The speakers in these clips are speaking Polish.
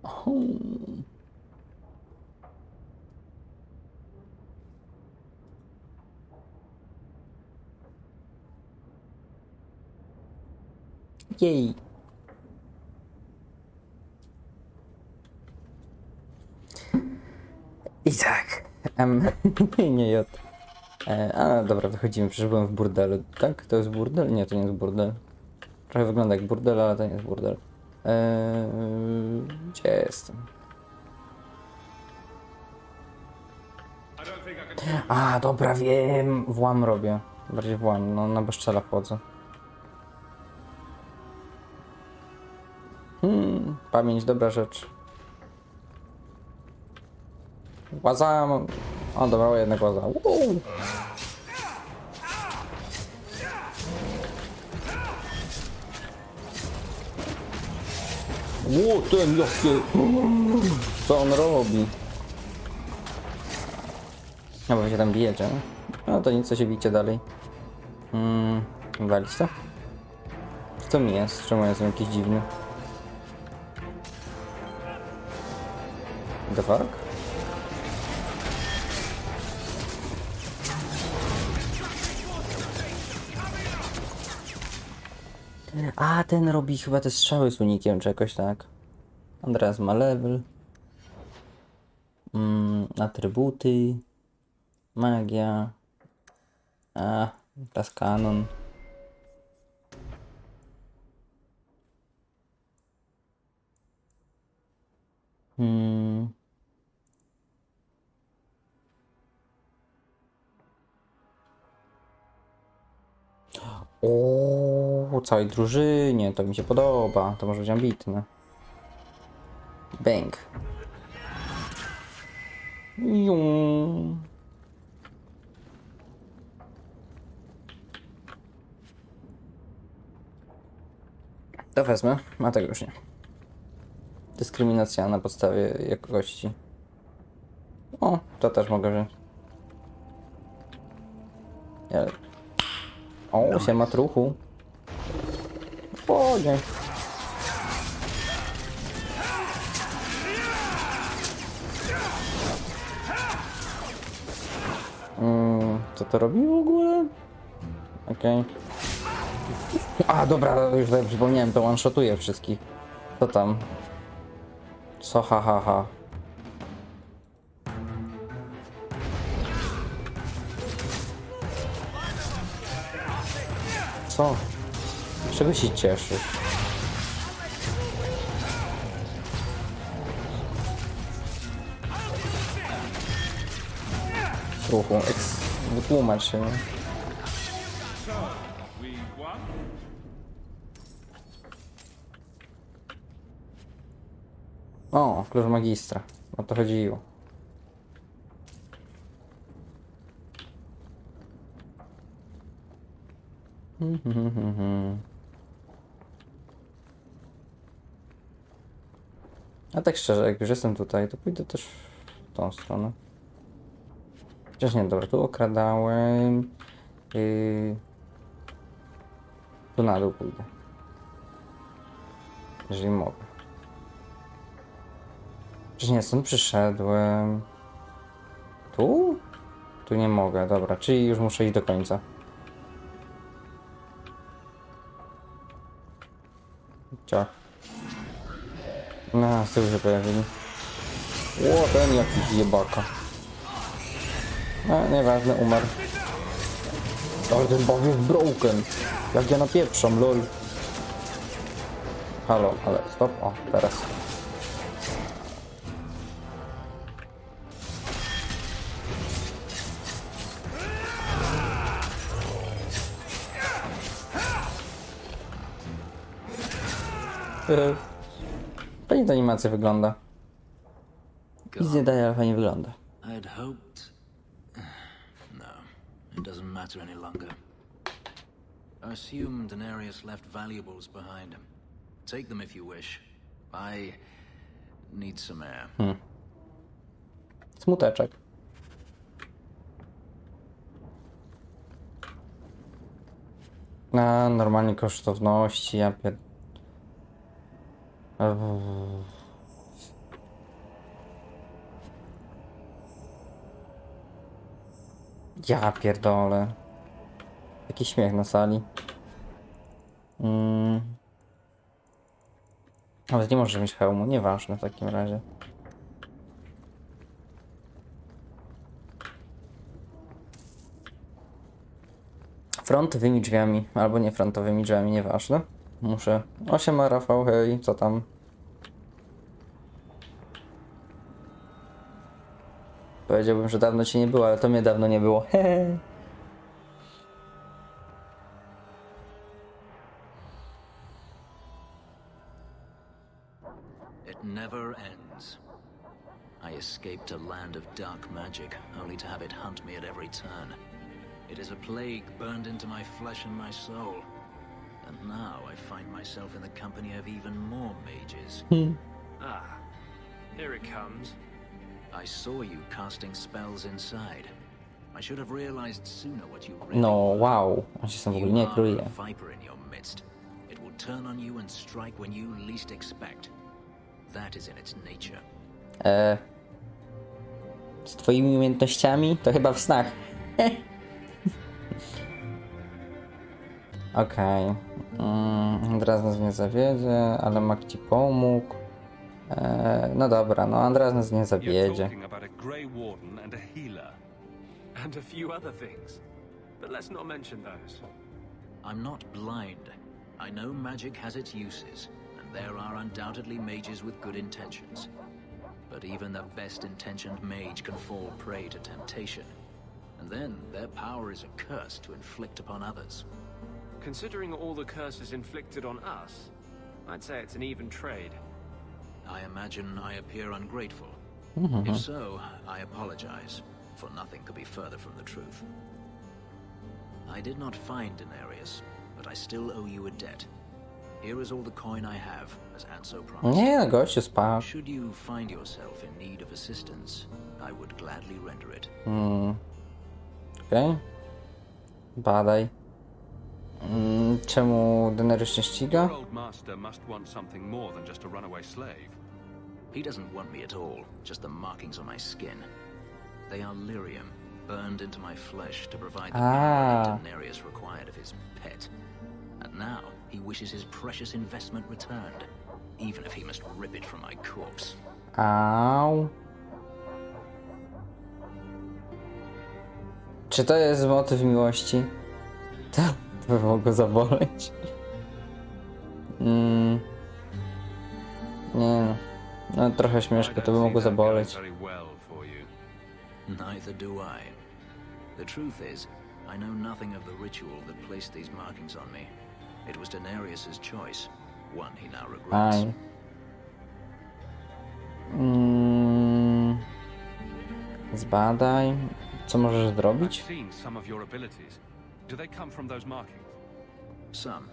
Oh. Jej. I tak. Nie J. A dobra, wychodzimy, przecież byłem w burdelu. Tak? To jest burdel? Nie, to nie jest burdel. Trochę wygląda jak burdel, ale to nie jest burdel. Gdzie jestem? A, dobra, wiem. Włam robię. Bardziej włam, no na bezczela wchodzę. Pamięć, dobra rzecz. Łaza. O, dobra, jednak łaza. Ło, ten jakie... Co on robi? No bo się tam bijecie, no? No to nic, co się bijcie dalej. Walić to? Co mi jest? Czemu jestem jakiś dziwny? The fuck? A, ten robi chyba te strzały z unikiem, czy jakoś tak. Andreas ma level. Atrybuty. Magia. A, teraz kanon. O, całej drużynie, to mi się podoba. To może być ambitne. Bang. Jum. To wezmę, a tego już nie. Dyskryminacja na podstawie jakości. O, to też mogę wziąć. O, siema truchu. O, nie. Co to robi w ogóle? Okej. A, dobra, już sobie przypomniałem, to one-shotuje wszystkich. Co tam? Co, ha, ha, ha. Co? Czego się cieszysz? Truchu, wytłumacz się. O, klucz magistra. O to chodziło. A tak szczerze, jak już jestem tutaj, to pójdę też w tą stronę. Chociaż nie, dobra, tu okradałem. Tu na dół pójdę. Jeżeli mogę. Przecież nie, stąd przyszedłem. Tu? Tu nie mogę, dobra, czyli już muszę iść do końca. Ciach. No, z tyłu się pojawili. Ło, ten jakiś jebaka. No, nieważne, umarł. Ale ten bug jest broken. Jak ja napieprzam, lol. Halo, ale stop, o, teraz. Fajnie ta animacja wygląda. Nic nie daje, ale fajnie wygląda. I'd hoped... No, it doesn't matter any longer. I assume Daenerys left valuables behind him. Take them if you wish. I need some air. Smuteczek. Na normalnie kosztowności, ja Ja pierdolę. Taki śmiech na sali. Ale nie możesz mieć hełmu, nieważne w takim razie. Frontowymi drzwiami, albo nie frontowymi drzwiami, nieważne. Muszę... Osiema Rafał, hej, co tam? Powiedziałbym, że dawno cię nie było, ale to mnie dawno nie było. Hehe. It never ends. I escaped a land of dark magic, only to have it hunt me at every turn. It is a plague burned into my flesh and my soul. And now I find myself in the company of even more mages. Here it comes. I saw you casting spells inside. I should have realized sooner what you really No, were. wow. On się sam w ogóle nie You are króluje. a viper in your midst. It will turn on you and strike when you least expect. That is in its nature. Z twoimi umiejętnościami to chyba w snach. Okej. Andreas nas nie zawiedzie, ale Mak ci pomógł. No dobra, no Andreas nas nie You're zawiedzie. talking about a Grey Warden and a healer. And a few other things. But let's not mention those. I'm not blind. I know magic has its uses, and there are undoubtedly mages with good intentions. But even the best-intentioned mage can fall prey to temptation. And then their power is a curse to inflict upon others. Considering all the curses inflicted on us, I'd say it's an even trade. I imagine I appear ungrateful. If so, I apologize, for nothing could be further from the truth. I did not find Denarius, but I still owe you a debt. Here is all the coin I have, as Anso promised. Nie, no gościu spadł. Should you find yourself in need of assistance, I would gladly render it. Okej. Badaj. Czemu Daenerys nie ściga? Your old master must want something more than just a runaway slave. He doesn't want me at all, just the markings on my skin. They are lyrium, burned into my flesh to provide the power that Denarius required of his pet. And now he wishes his precious investment returned, even if he must rip it from my corpse. Au. Czy to jest motyw miłości? To by mogło zaboleć. Nie no. No trochę śmieszne, to by mogło zaboleć. Very well for you. Neither do I. The truth is, I know nothing of the ritual that placed these markings on me. It was Denarius's choice, one he now regrets. Aj. Zbadaj. Co możesz I've zrobić? seen some of your abilities. Do they come from those markings? Some.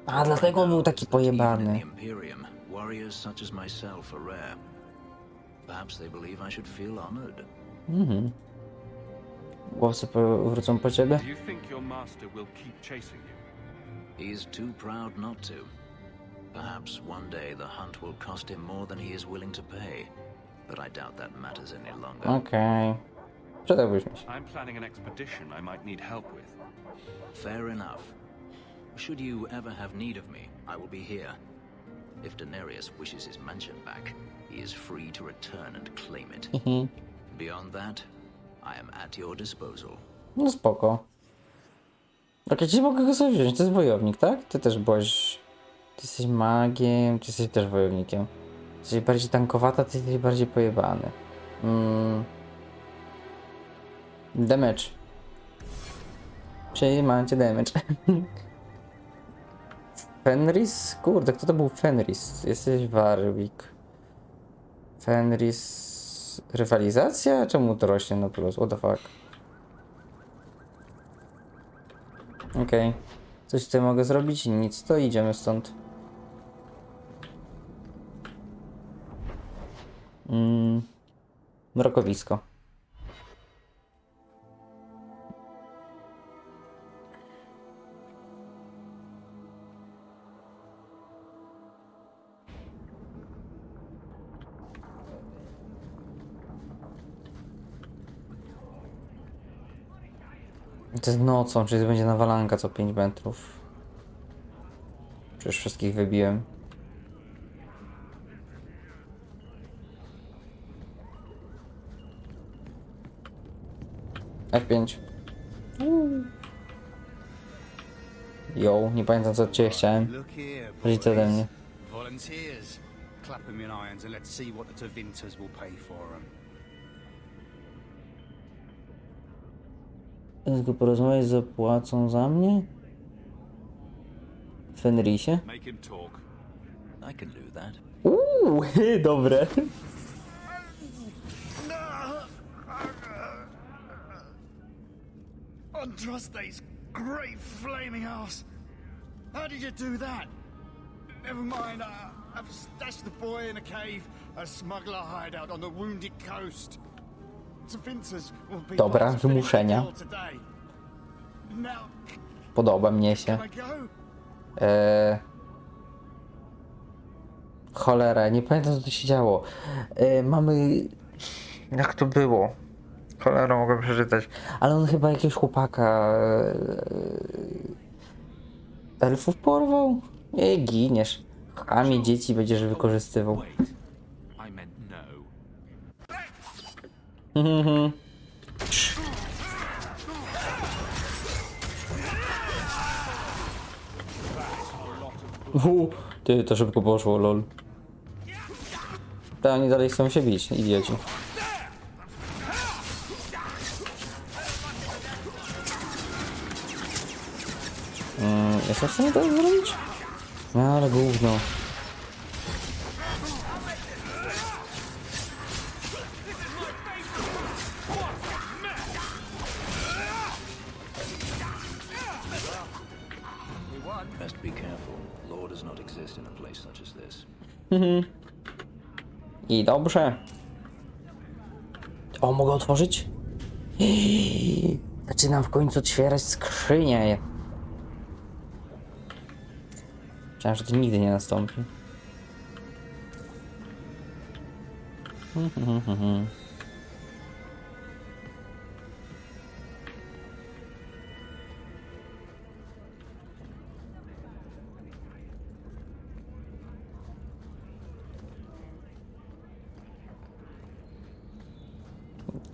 A, dlatego on był taki Even in the pojebany. Imperium, warriors such as myself are rare. Perhaps they believe I should feel honored. Łowcy wrócą po ciebie? Do you think your master will keep chasing you? He is too proud not to. Perhaps one day the hunt will cost him more than he is willing to pay. But I doubt that matters any longer. Okej. Przydałbyś mi się. I'm planning an expedition I might need help with. Fair enough. Should you ever have need of me, I will be here. If Denarius wishes his mansion back, he is free to return and claim it. Beyond that, I am at your disposal. No spoko. Okej, dzisiaj mogę go sobie wziąć, to jest wojownik, tak? Ty też byłeś... Ty jesteś magiem, ty jesteś też wojownikiem. Jesteś bardziej tankowata, ty jesteś bardziej pojebany. Damage. Czyli macie damage. Fenris? Kurde, kto to był Fenris? Jesteś Warwick. Fenris... Rywalizacja? Czemu to rośnie na plus? What the fuck? Okej. Coś tutaj mogę zrobić? Nic, to idziemy stąd. Mrokowisko. To jest nocą, czyli to będzie nawalanka co 5 metrów. Przecież wszystkich wybiłem. F5. Jo, nie pamiętam co od ciebie chciałem. Look here, Chodź ode mnie. Volunteers. Clap them in irons and let's see what the Tevinters will pay for them. Tylko porozmawiać, zapłacą za mnie? Fenrisie? Make him talk. I can do that. Dobre. Andraste's great flaming ass! How did you do that? Never mind, I've stashed the boy in a cave, a smuggler hideout on the Wounded Coast. Tevinters will be Dobra, part of finishing wymuszenia. the deal today. Now, Podoba mnie się. can I go? Cholera, nie pamiętam co to się działo. Mamy... Jak to było? Cholera, mogę przeczytać. Ale on chyba jakiegoś chłopaka... elfów porwał? Nie, giniesz. Kamień dzieci będziesz wykorzystywał. Wait. I meant no. Ty, to szybko poszło, lol. Te oni dalej chcą się bić, idioci. Jestem w stanie to zrobić? No ale gówno. Best be careful. Law does not exist in a place such as this. I dobrze. O, mogę otworzyć? Zaczynam w końcu otwierać skrzynię. Myślałem, że to nigdy nie nastąpi.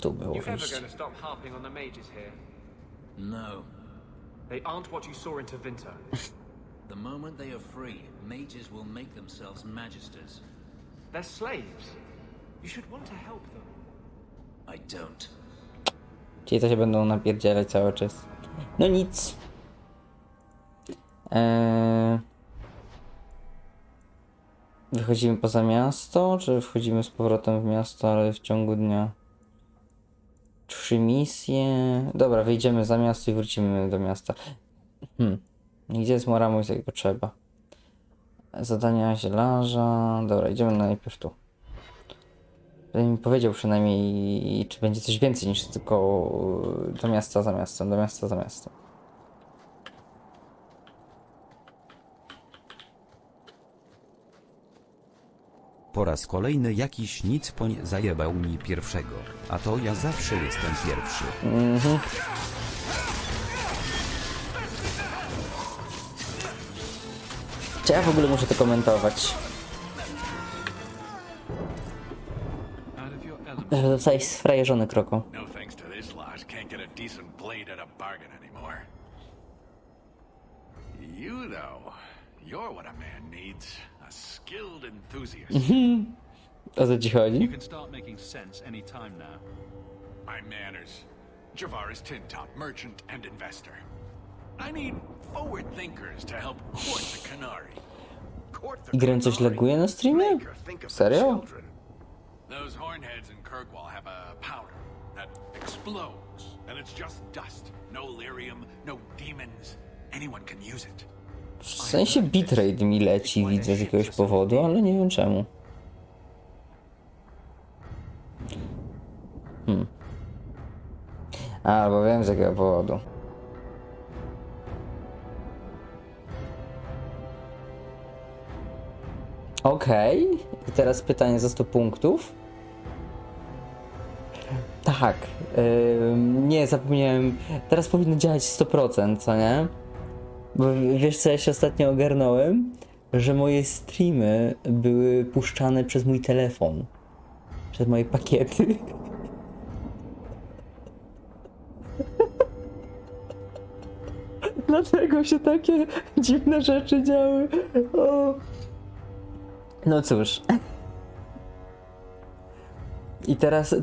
Tu było You ever wyjście. going to stop harping on the mages here? No. They aren't what you saw in Tevinter. The moment they are free, mages will make themselves magisters. They're slaves. You should want to help them. I don't. Ci to się będą napierdzielać cały czas. No nic. Wychodzimy poza miasto, czy wchodzimy z powrotem w miasto, ale w ciągu dnia? 3 misje. Dobra, wyjdziemy za miasto i wrócimy do miasta. Gdzie jest Moramus, jak go trzeba? Zadania zielarza. Dobra, idziemy najpierw tu. Żeby mi powiedział przynajmniej, czy będzie coś więcej niż tylko do miasta za miastem, do miasta za miastem. Po raz kolejny jakiś nicpoń zajebał mi pierwszego, a to ja zawsze jestem pierwszy. Czy ja w ogóle muszę to komentować? Out of your element. Zostałeś sfrajeżony, Kroko. No thanks to this lot, can't get a decent blade at a bargain anymore. You though, you're what a man needs. A skilled enthusiast. O co ci You chodzi? can start making sense any time now. My manners. Javaris Tintop, merchant and investor. I need forward thinkers to help court the Canary. Court the Grę coś Canary? laguje na streamie? Make her think of the Serio? children. Those hornheads in Kirkwall have a powder that explodes, and it's just dust. No lyrium, no demons. Anyone can use it. W sensie bitrate mi leci, widzę z jakiegoś powodu, ale nie wiem czemu. Albo wiem z jakiego powodu. Okej. I teraz pytanie za 100 punktów. tak. Nie, zapomniałem. Teraz powinno działać 100%, co nie? Bo wiesz co, ja się ostatnio ogarnąłem? Że moje streamy były puszczane przez mój telefon. Przez moje pakiety. Dlatego się takie dziwne rzeczy działy. O. No cóż. I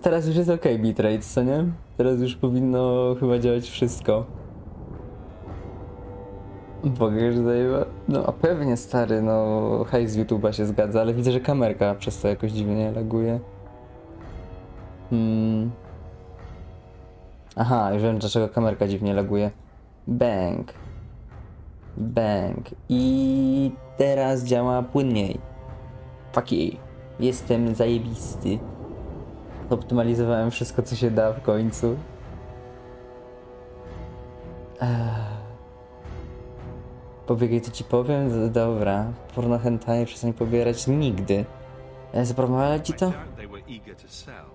teraz już jest ok bitrate, co nie? Teraz już powinno chyba działać wszystko. Bogaż zajęła. No a pewnie stary, no hejs z YouTube'a się zgadza, ale widzę, że kamerka przez to jakoś dziwnie laguje. Aha, już wiem dlaczego kamerka dziwnie laguje. Bang. Bang. I teraz działa płynniej. Fuck yeah. Jestem zajebisty. Optymalizowałem wszystko co się da w końcu. Pobiegaj, to ci powiem? Dobra. Porno hentai przestań pobierać nigdy. Zaproponować ci to? They were eager to sell.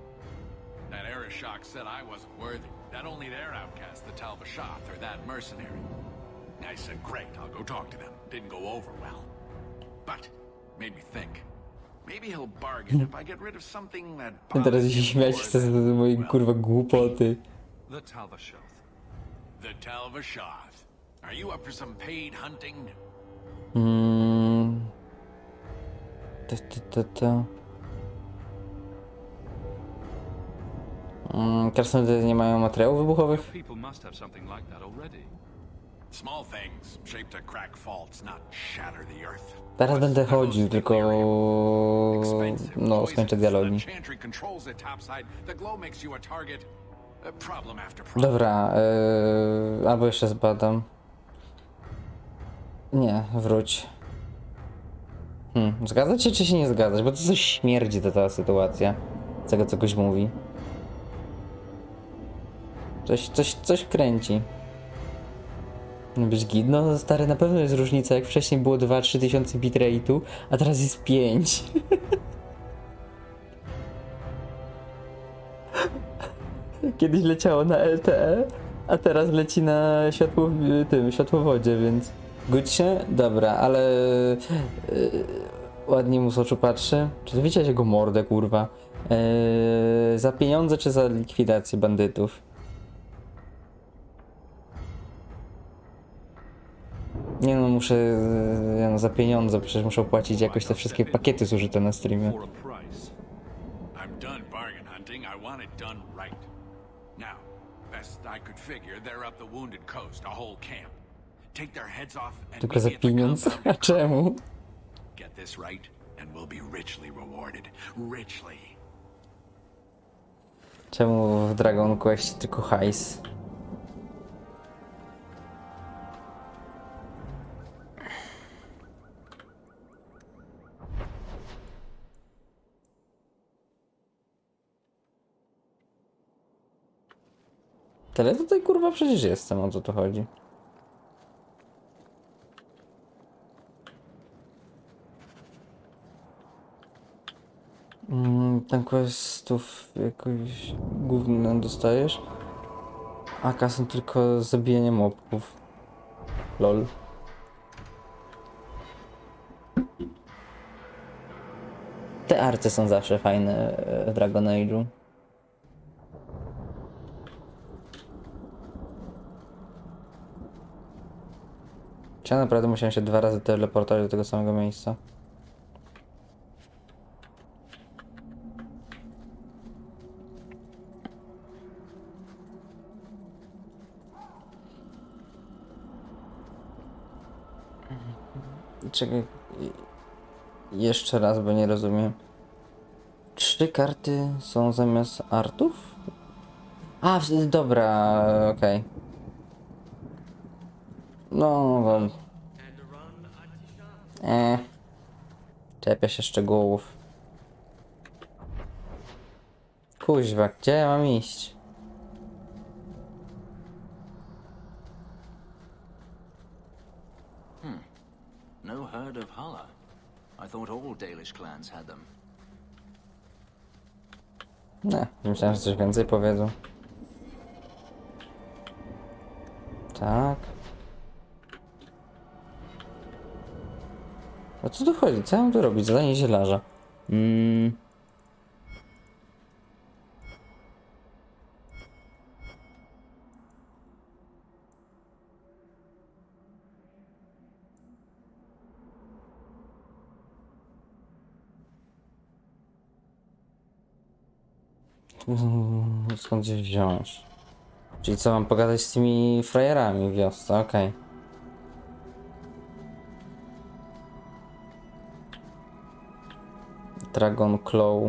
That Arishok said I wasn't worthy. That only their outcast, the Talbashath, or that mercenary. I said, great, I'll go talk to them. Didn't go over well. But, made me think. Maybe he'll bargain if I get rid of something that Teraz bothers się him śmiać more chcę z than, mojej well, kurwa głupoty. The Talbashath. the Talbashath. Are you up for some paid hunting? To. Krasnoludy nie mają materiałów wybuchowych? People must have something like that already. Small things, shaped to crack faults, not shatter the earth. Teraz będę chodził, tylko... Expensive, No, skończę poisonous. dialogi. The Chantry controls it topside. The glow makes you a target. Problem after problem. Dobra, albo jeszcze zbadam. Nie, wróć. Zgadzać się czy się nie zgadzać? Bo to coś śmierdzi ta sytuacja. Z tego co ktoś mówi. Coś kręci. Być git. No stary, na pewno jest różnica, jak wcześniej było 2-3 tysiące bitrate'u, a teraz jest 5. Kiedyś leciało na LTE, a teraz leci na światłowodzie, więc gódź się? Dobra, ale ładnie mu z oczu patrzy. Czy ty widziałeś jego mordę, kurwa? Za pieniądze czy za likwidację bandytów? Nie no, muszę za pieniądze, przecież muszę płacić jakoś te wszystkie pakiety zużyte na streamie. For a price. I'm done bargain hunting. I want it done right. Now, best I could figure, they're up the Wounded Coast, a whole camp. Take their heads off and Tylko za meet me at the pieniądze? A compound. czemu? Get this right, and we'll be richly rewarded. Richly. Czemu w Dragon Quest tylko hajs? Tyle tutaj kurwa przecież jestem, o co to chodzi. Tam questów jakoś gówno dostajesz. A są tylko zabijanie mobków. Lol. Te arty są zawsze fajne w Dragon Age'u. Czy ja naprawdę musiałem się 2 razy teleportować do tego samego miejsca? Czekaj. Jeszcze raz, bo nie rozumiem. 3 karty są zamiast artów? A, dobra, okej. No, wam. Czepia się szczegółów. Kuźwa, gdzie ja mam iść? No heard of Hala. I thought all Dalish clans had them. Nie, myślałem, że coś więcej powiedzą. Tak. O co tu chodzi? Co ja mam tu robić? Zadanie zielarza. Skąd gdzieś wziąć? Czyli co, mam pogadać z tymi frajerami w wiosce? Okej. Dragon Claw.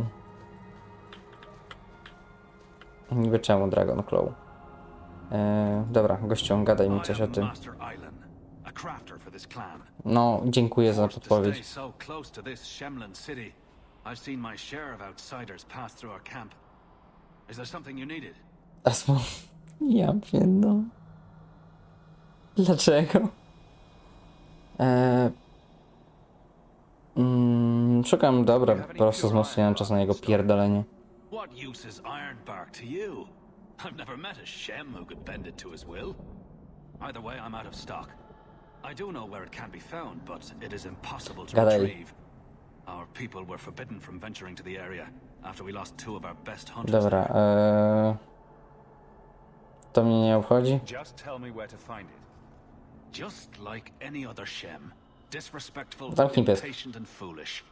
Niby czemu Dragon Claw? Dobra, gościu, gadaj mi coś o tym. Master Island, a crafter for this clan. No, dziękuję za Forced to stay podpowiedź. so close to this Shemlin city, I've seen my share of outsiders pass through our camp. Is there something you needed? Asmo... Ja pierdolę. Dlaczego? Szukam dobra, po prostu wzmocniłem czas na jego pierdolenie. What use is Ironbark to you? I've never met a Shem who could bend it to his will. Either way, I'm out of stock. I do know where it can be found, but it is impossible to Gadaj. retrieve. Our people were forbidden from venturing to the area after we lost 2 of our best hunters. Dobra, to mnie nie obchodzi. Just tell me where to find it. Just like any other Shem, disrespectful, Zamknij pysk. impatient, and foolish.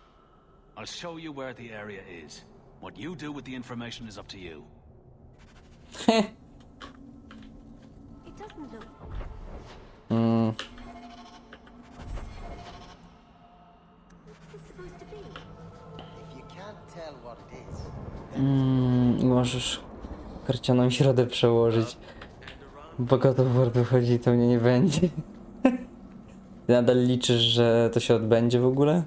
I'll show you where the area is. What you do with the information is up to you. It doesn't look. What's it supposed to be? If you can't tell what it is, Możesz karcianą środę przełożyć. Bo God of War wychodzi, to mnie nie będzie. Ty nadal liczysz, że to się odbędzie w ogóle?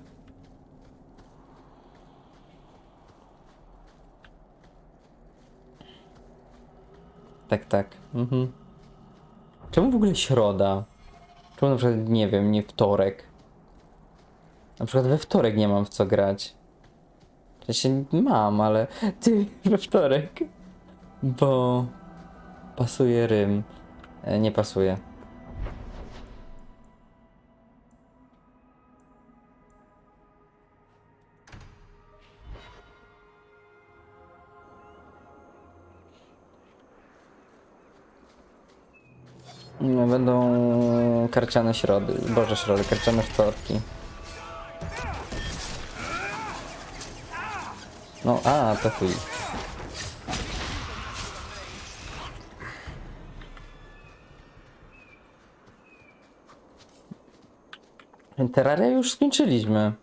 Tak, tak. Czemu w ogóle środa? Czemu na przykład, nie wiem, nie wtorek? Na przykład we wtorek nie mam w co grać. W sensie mam, ale ty we wtorek. Bo pasuje rym. Nie pasuje. Będą karciane środy. Boże, środy, karciane wtorki. No, to chuj. Terraria już skończyliśmy.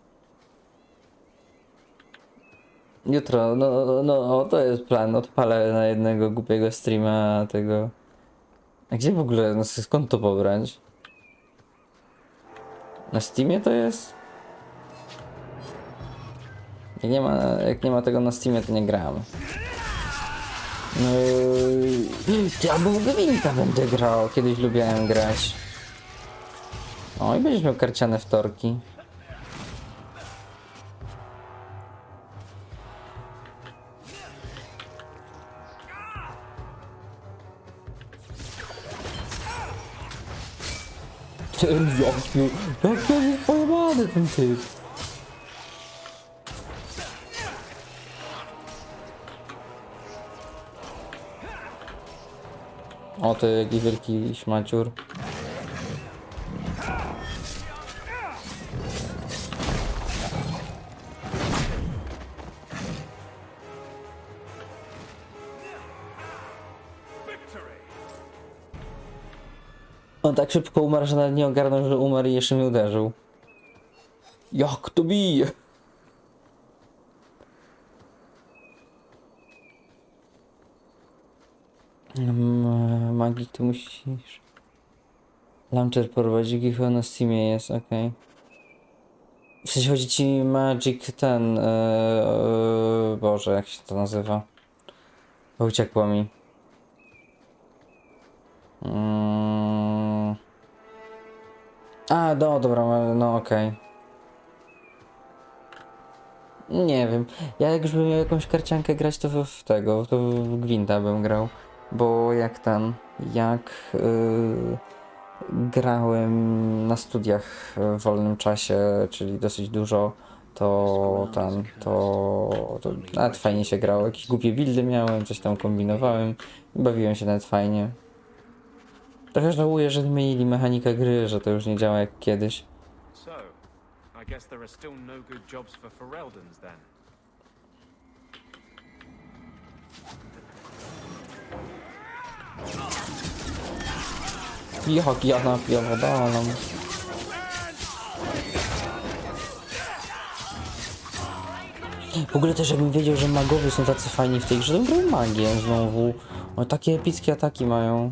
Jutro, no, to jest plan. Odpalę na jednego głupiego streama tego. A gdzie w ogóle, no skąd to pobrać? Na Steamie to jest? Jak nie ma tego na Steamie, to nie gramy. No, ty, albo w Gwinta będę grał, kiedyś lubiłem grać. O, i będziesz miał karciane wtorki. Jak to jest pojebany ten typ. O, to jakiś wielki szmaciur. On tak szybko umarł, że nawet nie ogarnął, że umarł i jeszcze mnie uderzył. Jak to bije? Magik, ty musisz... Launcher prowadzi, chyba na Steamie jest, okej. W sensie chodzi ci Magic ten... Boże, jak się to nazywa? Uciekło mi. A, dobra, no okej. Nie wiem. Ja jak już bym miał jakąś karciankę grać, to to w Gwinta bym grał. Bo jak grałem na studiach w wolnym czasie, czyli dosyć dużo, to nawet fajnie się grało. Jakieś głupie buildy miałem, coś tam kombinowałem i bawiłem się nawet fajnie. Trochę żałuję, że zmienili mechanikę gry, że to już nie działa jak kiedyś. So, I guess there are still no good jobs for Fereldans then. Jak ja napierdalam. W ogóle też jakbym wiedział, że magowie są tacy fajni w tej grze, to grał magię znowu. O, takie epickie ataki mają.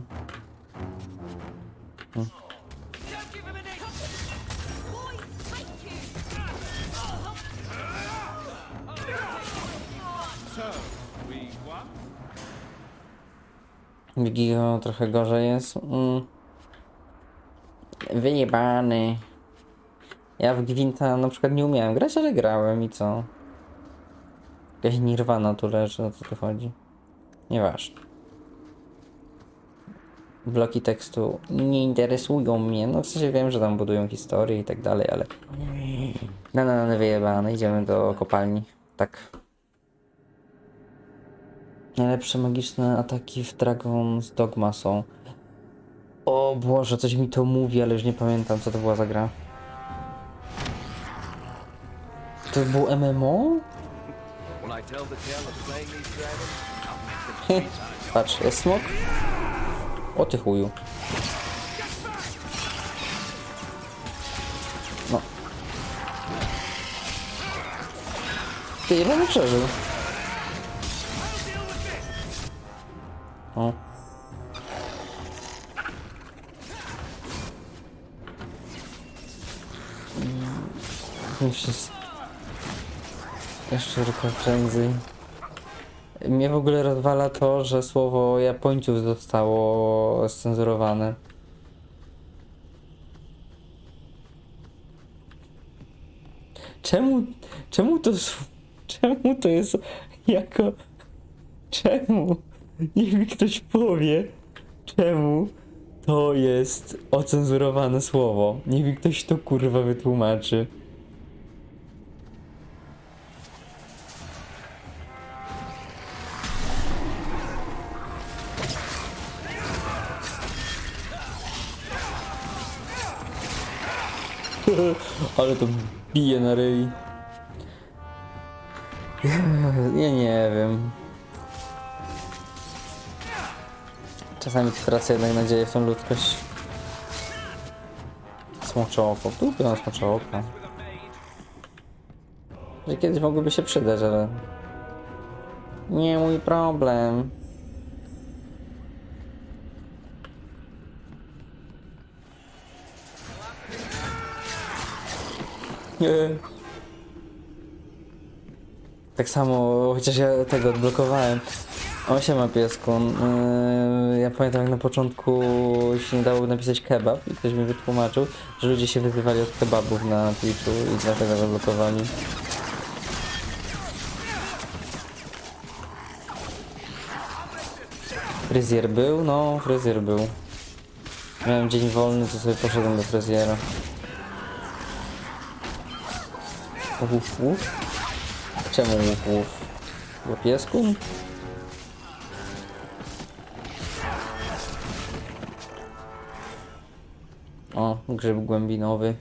Giga trochę gorzej jest. Wyjebany. Ja w Gwinta na przykład nie umiałem grać, ale grałem i co? Jakaś nirwana tu leży, o co tu chodzi? Nieważne. Bloki tekstu nie interesują mnie. No w sensie wiem, że tam budują historię i tak dalej, ale... No, wyjebane. Idziemy do kopalni. Tak. Najlepsze magiczne ataki w Dragon's Dogma są. O Boże, coś mi to mówi, ale już nie pamiętam, co to była za gra. To było MMO? Patrz, jest smok? O ty chuju. No. Ty, jeden przeżył. O. Jeszcze tylko prędzej. Mnie w ogóle rozwala to, że słowo Japońców zostało scenzurowane. Czemu to jest jako... Czemu? Niech mi ktoś powie, czemu to jest ocenzurowane słowo. Niech mi ktoś to kurwa wytłumaczy. Ale to bije na ryj. Ja nie wiem. Czasami tracę jednak nadzieję w tą ludzkość. Smocze oko. Tu mam smocze oko. Że kiedyś mogłoby się przydać, ale... Nie mój problem. Tak samo, chociaż ja tego odblokowałem. O, siema piesku. Ja pamiętam, jak na początku się nie dało napisać kebab i ktoś mi wytłumaczył, że ludzie się wyzywali od kebabów na Twitchu i dlatego zablokowali. Fryzjer był? No, fryzjer był. Miałem dzień wolny, to sobie poszedłem do fryzjera. Łuf, łuf? Czemu łuf, łuf? Bo piesku? O, grzyb głębinowy.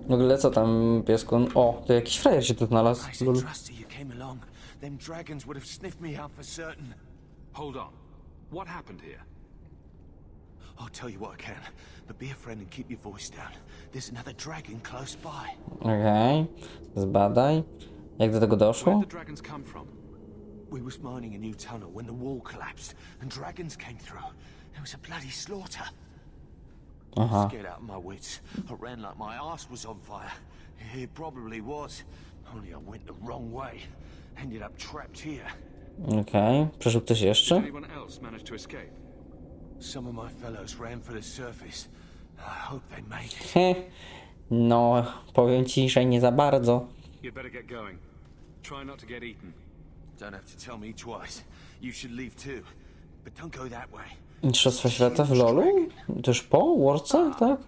W ogóle co tam, piesku? O, to jakiś frajer się tu znalazł. Lul. Them dragons would have sniffed me out for certain. Hold on. What happened here? I'll tell you what I can, but be a friend and keep your voice down. There's another dragon close by. Okej, zbadaj. Jak do tego Where doszło? did the dragons come from? We was mining a new tunnel when the wall collapsed and dragons came through. It was a bloody slaughter. Aha. Scared out of my wits. I ran like my arse was on fire. It probably was. Only I went the wrong way. Ended up trapped here. Okej. Przeżył ktoś Did jeszcze? anyone else manage to escape? Some of my fellows ran for the surface. I hope they made it. Heh. No, powiem ci, że nie za bardzo. You'd better get going. Try not to get eaten. Don't have to tell me twice. You should leave too. But don't go that way. Mistrzostwa świata w LoLu? To już po Worldce, tak?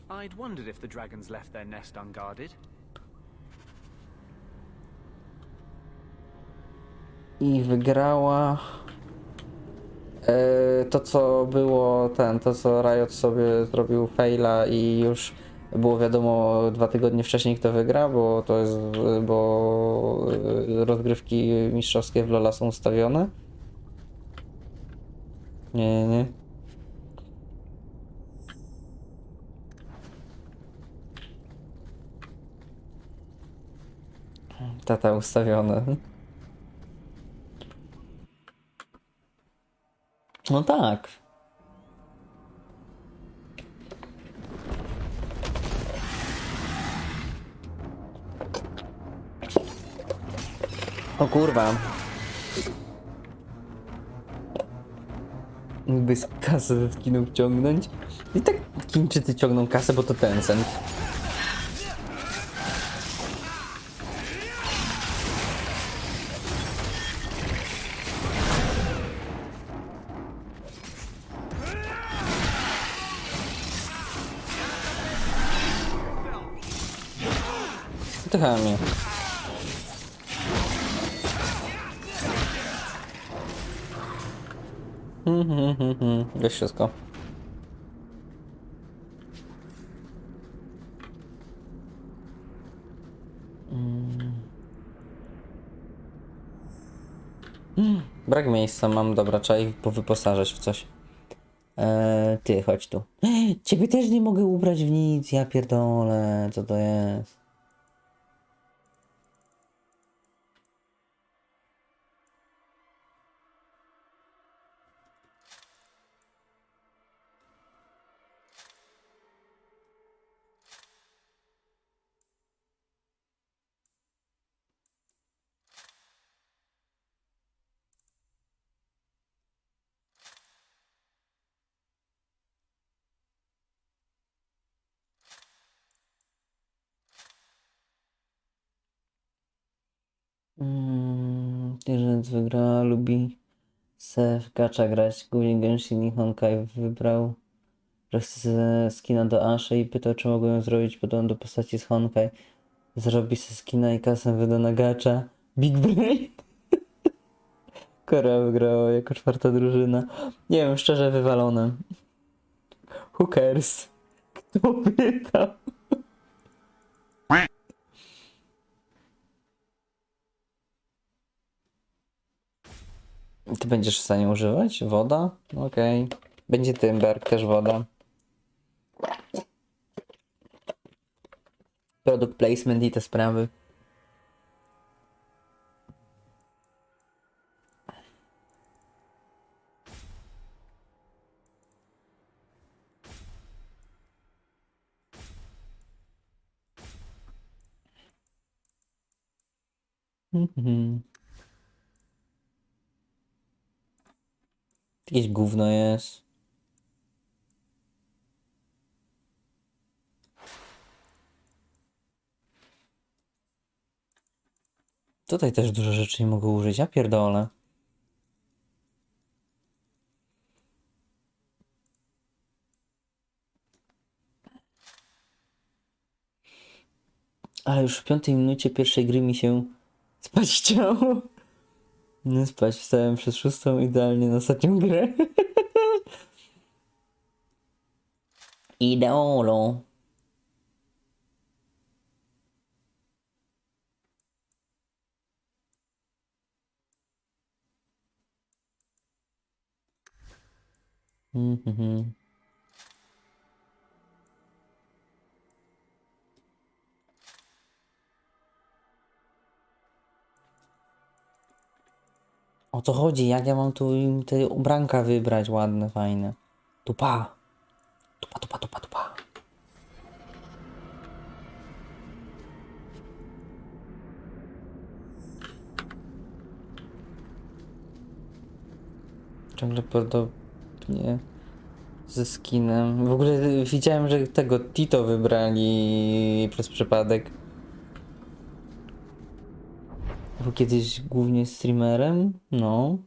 I'd wondered if the dragons left their nest unguarded. I wygrała to co było to co Riot sobie zrobił faila i już było wiadomo 2 tygodnie wcześniej kto wygra, bo to jest, bo rozgrywki mistrzowskie w LoL'a są ustawione. Nie. Tata ustawione. No tak. O kurwa. By z kasy ze skinów ciągnąć. I tak Chińczycy ciągną kasę, bo to Tencent. Trochę mnie. Wiesz wszystko. Brak miejsca mam, dobra, trzeba ich powyposażać w coś. Ty, chodź tu. Ciebie też nie mogę ubrać w nic, ja pierdolę, co to jest? Tyżec wygrała, lubi se w gacza grać, głównie Genshin i Honkai. Wybrał, że chce skina do Aszy i pytał, czy mogą ją zrobić podobną do postaci z Honkai. Zrobi se skina i kasę wyda na gacza. Big Brain. Korea wygrała jako 4. drużyna. Nie wiem, szczerze wywalone. Who cares? Kto pytał? Ty będziesz w stanie używać? Woda? Okej. Będzie Tymberg, też woda. Product placement i te sprawy. Jakieś gówno jest. Tutaj też dużo rzeczy nie mogę użyć, ja pierdolę. Ale już w 5 minucie pierwszej gry mi się spać chciało. Nie spać, wstałem przez 6 idealnie na ostatnią grę. Ideolo. O co chodzi? Jak ja mam tu im te ubranka wybrać ładne, fajne? Tupa. Tupa. Ciągle podobnie ze skinem. W ogóle widziałem, że tego Tito wybrali przez przypadek. Był kiedyś głównie streamerem? No.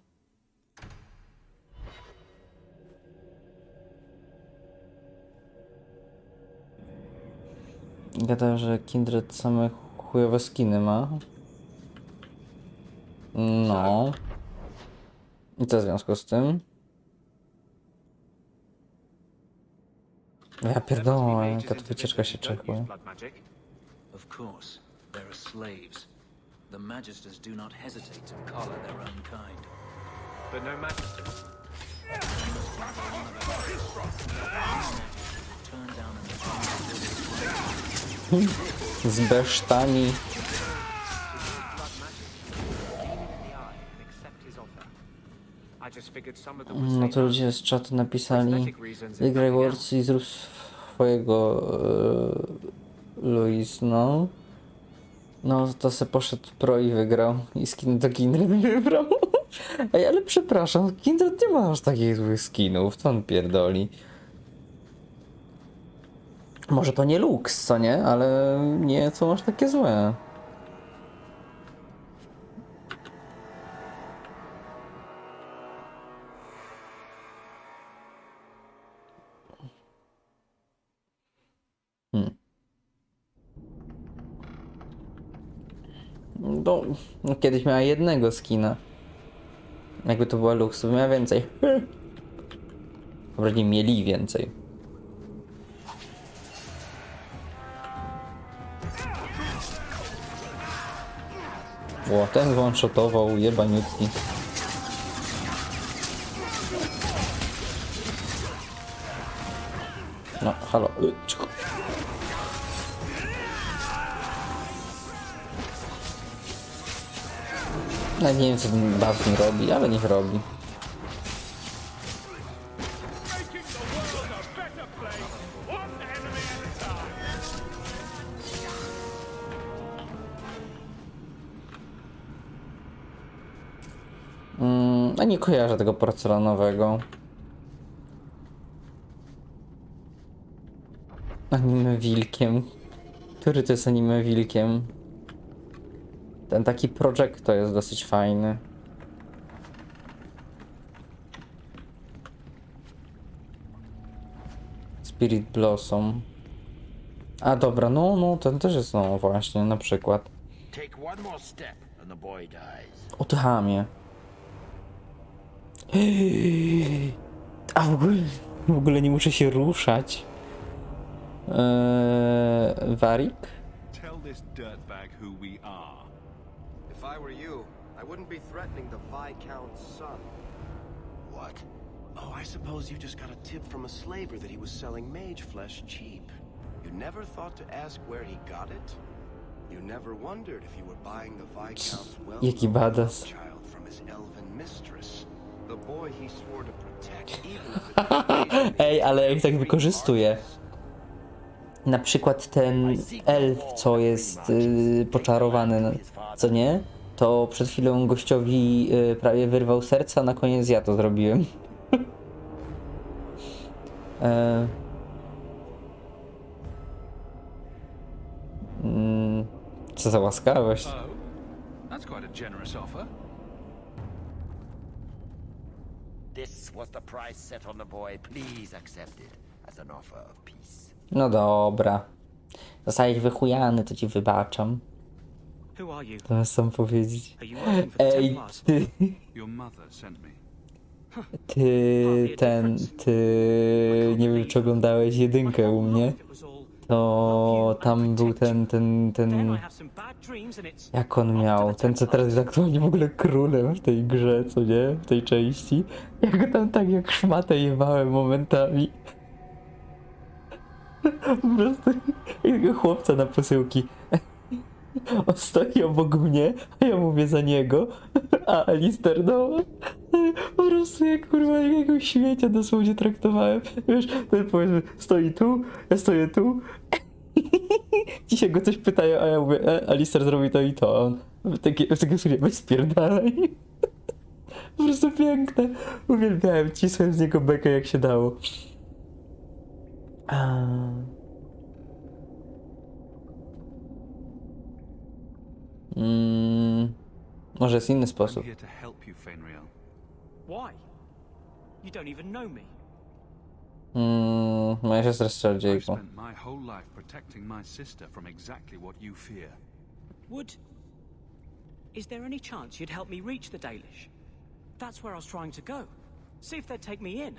Gadał, że Kindred same chujowe skiny ma. No. I co w związku z tym? Ja pierdolę, jaka to wycieczka się czekła. Of course, there are slaves. The Magisters do not hesitate to collar their own kind. But no magisters. Turn down an Z besztami. No to ludzie z czatu napisali wygraj Words i zrób swojego Luis, no. No to se poszedł pro i wygrał. I skin do Kindred wybrał. Ej, ale przepraszam, Kindred nie ma aż takich złych skinów, co on pierdoli. Może to nie Lux, co nie? Ale nie są aż takie złe. No, kiedyś miała jednego skina. Jakby to była Lux, to by miała więcej. Dobra, nie mieli więcej. Ło, ten one-shotował, jebaniutki. No, halo. Cicho. Ja nie wiem, co ten buff robi, ale niech robi. A nie kojarzę tego porcelanowego. Anime wilkiem. Który to jest anime wilkiem? Ten taki projekt to jest dosyć fajny. Spirit Blossom. A dobra, no ten też jest, no właśnie, na przykład. O ty chamie. A w ogóle nie muszę się ruszać. Warik? Tell this dirtbag who we are. If I were you, I wouldn't be threatening the Viscount's son. What? Oh, I suppose you just got a tip from a slaver that he was selling mage flesh cheap. You never thought to ask where he got it? You never wondered if you were buying the Viscount's Jaki badass. child from his elven mistress. The boy he swore to protect, even if Ej, ale jak tak wykorzystuje. Na przykład ten elf, co jest poczarowany, co nie? To przed chwilą gościowi prawie wyrwał serca, na koniec ja to zrobiłem. Co za łaskawość. Oh, that's quite a generous offer. This was the price set on the boy. Please accept it as an offer of peace. No dobra. Zostałeś wychujany, to ci wybaczam. Who are you? Zamiast sam powiedzieć. Are you working for the Ej, Templars? ty, Your mother sent me. ty, nie wiem czy oglądałeś jedynkę u mnie, to tam był ten, jak on miał, ten co teraz jest aktualnie w ogóle królem w tej grze, co nie, w tej części, ja go tam tak jak szmatę jebałem momentami. Po prostu jakiego chłopca na posyłki. On stoi obok mnie, a ja mówię za niego, a Alister no, po prostu jak kurwa jakiegoś śmiecia dosłownie traktowałem. Wiesz, ten powiedzmy stoi tu, ja stoję tu. Dzisiaj go coś pytają, a ja mówię, Alister zrobi to i to. A on w takim sklepie, weź spierdalaj. Po prostu piękne. Uwielbiałem, cisłem z niego bekę jak się dało. Może jest inny I'm sposób. here to help you, Fenrir. Why? You don't even know me. Moja siostra z I've czarodziejką. spent my whole life protecting my sister from exactly what you fear. Is there any chance you'd help me reach the Dalish? That's where I was trying to go. See if they'd take me in.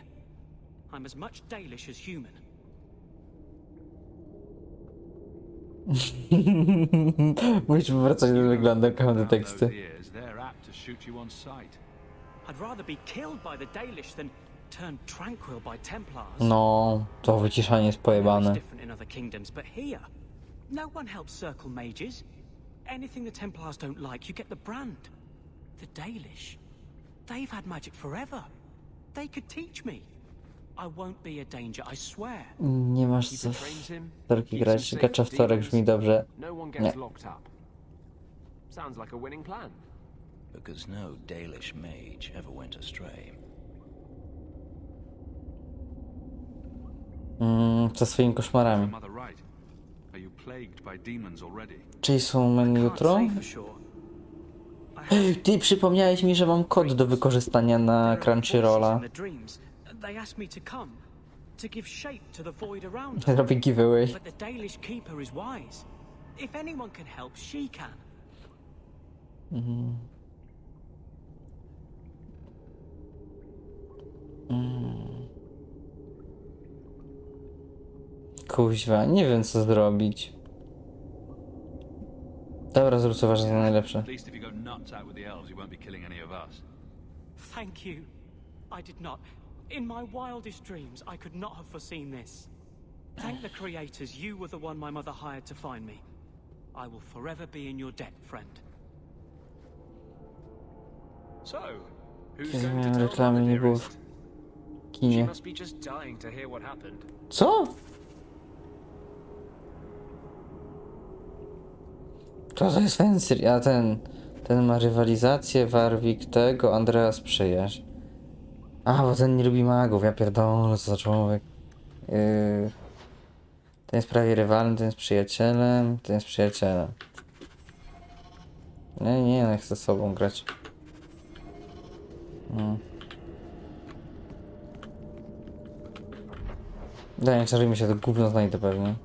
I'm as much Dalish as human. Musisz wracać do wyglądarka do teksty. They're apt to shoot you on sight. I'd rather be killed by the Dalish than turn tranquil by Templars. No, to wyciszanie jest It's pojebane. different in other kingdoms, but here, no one helps circle mages. Anything the Templars don't like, you get the brand. The Dalish, they've had magic forever. They could teach me. I won't be a danger, I swear. Nie masz He co betrays him, wtorki keeps grać. him safe Gacza from wtorek brzmi demons. dobrze. No one Nie. gets locked up. Sounds like a winning plan. Because no Dalish mage ever went astray. Co swoimi koszmarami. Your mother right? Are you plagued by demons already? Jason Man Can't jutro? say for sure. I have Ty przypomniałeś mi, że mam kod do wykorzystania na There are Crunchyrolla. voices in the dreams. They asked me to come, to give shape to the void around us. Robię giveaway. But the Dalish keeper is wise. If anyone can help, she can. Kuźwa, nie wiem co zrobić. Dobra, zrób co uważasz za najlepsze. At least if you go nuts out with the elves, you won't be killing any of us. Thank you. I did not. In my wildest dreams, I could not have foreseen this. Thank the creators, you were the one my mother hired to find me. I will forever be in your debt, friend. So, who's Kiedy going to miałem tell reklamy, Mother nie było w Dearest? She kinie. must be just dying to hear what happened. Co? To jest fancy, a ten ma rywalizację, Warwick tego, Andreas przyjaźń. A, bo ten nie lubi magów, ja pierdolę, co za człowiek. Ten jest prawie rywalem, ten jest przyjacielem, ten jest przyjacielem. Nie, no chcę z sobą grać. Daj, nie się, to gówno znajdę pewnie.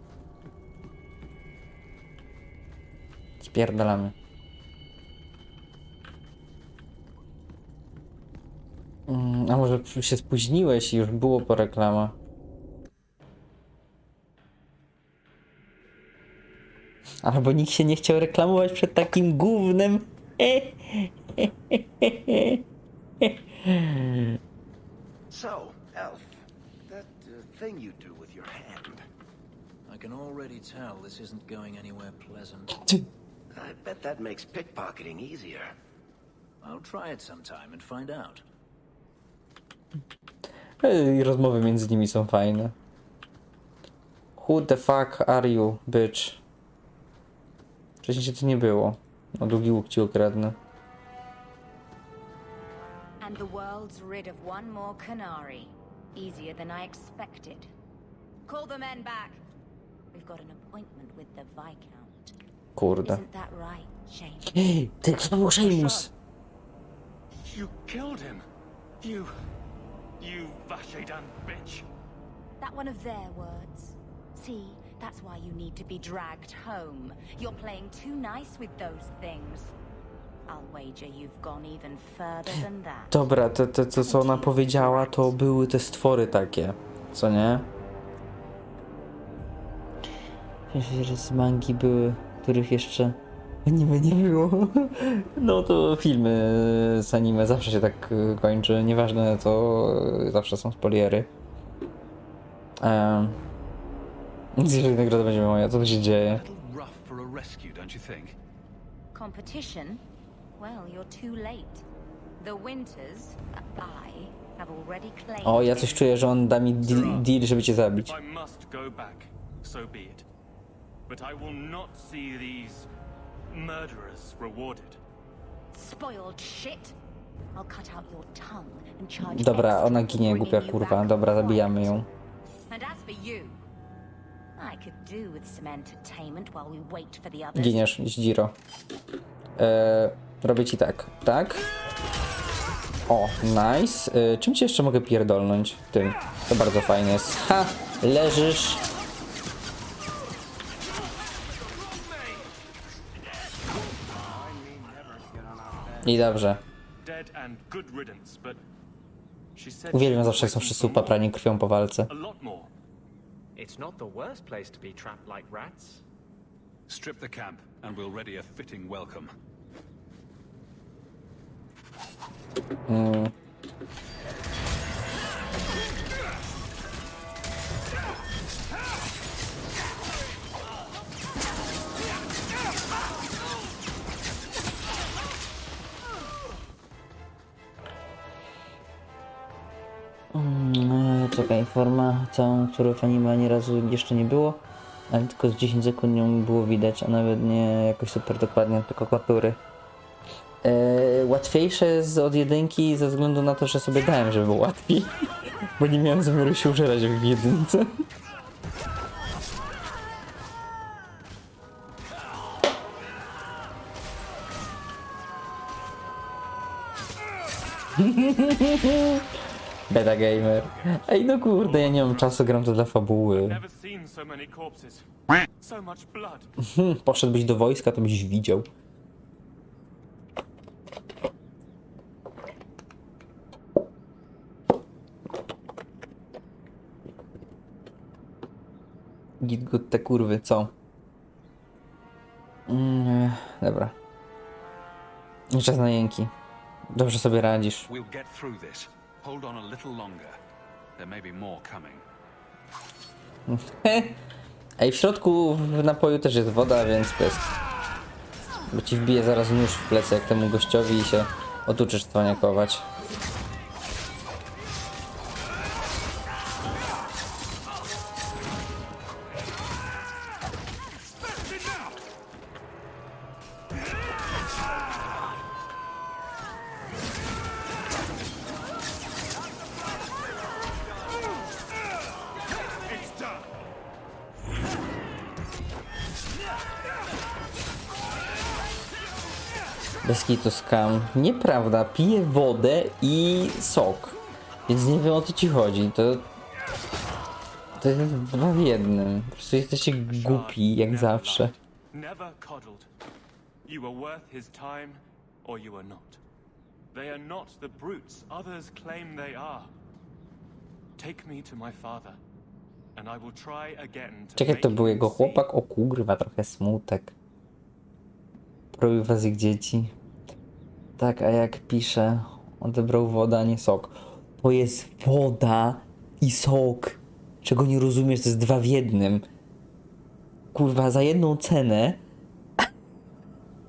Spierdalamy. A może się spóźniłeś i już było po reklamach? Albo nikt się nie chciał reklamować przed takim gównem. So, Elf, that thing you do with your hand, I can already tell this isn't going anywhere pleasant. I bet that makes pickpocketing easier. I'll try it sometime and find out. I rozmowy między nimi są fajne. Who the fuck are you, bitch? Wcześniej się to nie było. No długi łuk ci ukradnę. And the world's rid of one more Canary. Easier than I expected. Call the men back. We've got an appointment with the Viscount. Kurde. Isn't that right, Seamus? Ej, ty, kto był Seamus? You killed him. You Vashedan bitch. That one of their words. See, that's why you need to be dragged home. You're playing too nice with those things. I'll wager you've gone even further than that. Dobra, to co ona powiedziała, to były te stwory takie, co nie? Wiesz, że z mangi były, których jeszcze anime nie było. No to filmy z anime zawsze się tak kończy, nieważne co, zawsze są spoilery. Więc jeżeli nagroda będzie moja, co tu się dzieje? Little rough for a rescue, don't you think? Competition? Well, you're too late. The Winters, I, have already claimed. O, ja coś czuję, że on da mi deal, żeby cię zabić. I must go back, so be it. But I will not see these murderers rewarded. Spoiled shit. I'll cut out your tongue and charge Dobra, extra ona for ginie, głupia bringing you kurwa. back Dobra, from zabijamy ją. And as for you, I could do with some entertainment while we wait for the others. Giniesz, Dziro. Robię ci tak. Tak. O, nice. Czym ci jeszcze mogę pierdolnąć? Tym. To bardzo fajne jest. Ha! Leżysz. I dobrze. Dead and good riddance, but she said Uwielbiam she zawsze, jak was są waiting wszyscy for more. upaprani krwią po walce. A lot more. It's not the worst place to be trapped like rats. Strip the camp, and we'll ready a fitting welcome. Czekaj, forma całą, którą w anime ani razu jeszcze nie było, ale tylko z 10 sekund ją było widać, a nawet nie jakoś super dokładnie, tylko kontury. Łatwiejsze jest od jedynki ze względu na to, że sobie dałem, żeby było łatwiej, bo nie miałem zamiaru się użerać jak w jedynce. Beta gamer. Ej, no kurde, ja nie mam czasu, gram to dla fabuły. Never seen so many corpses. So much blood. Poszedłbyś do wojska, to byś widział. Git good te kurwy, co? Dobra. Nie czas na jęki. Dobrze sobie radzisz. We'll get through this. Hold on a little longer. There may be more coming. Ej, w środku w napoju też jest woda, więc pysk. Bo ci wbije zaraz nóż w plecy jak temu gościowi i się otuczysz cwaniakować. Bez kitu skam. Nieprawda, piję wodę i sok. Więc nie wiem, o co ci chodzi. To jest dwa w jednym. Po prostu jesteście głupi, jak zawsze. Never coddled. You are worth his time, or you are not. They are not the brutes others claim they are. Take me to my father, and I will try again to Czekaj, to make był him jego see. chłopak? O kurwa, trochę smutek. Robił was jak dzieci. Tak, a jak pisze, odebrał wodę, a nie sok. To jest woda i sok. Czego nie rozumiesz, to jest dwa w jednym. Kurwa, za jedną cenę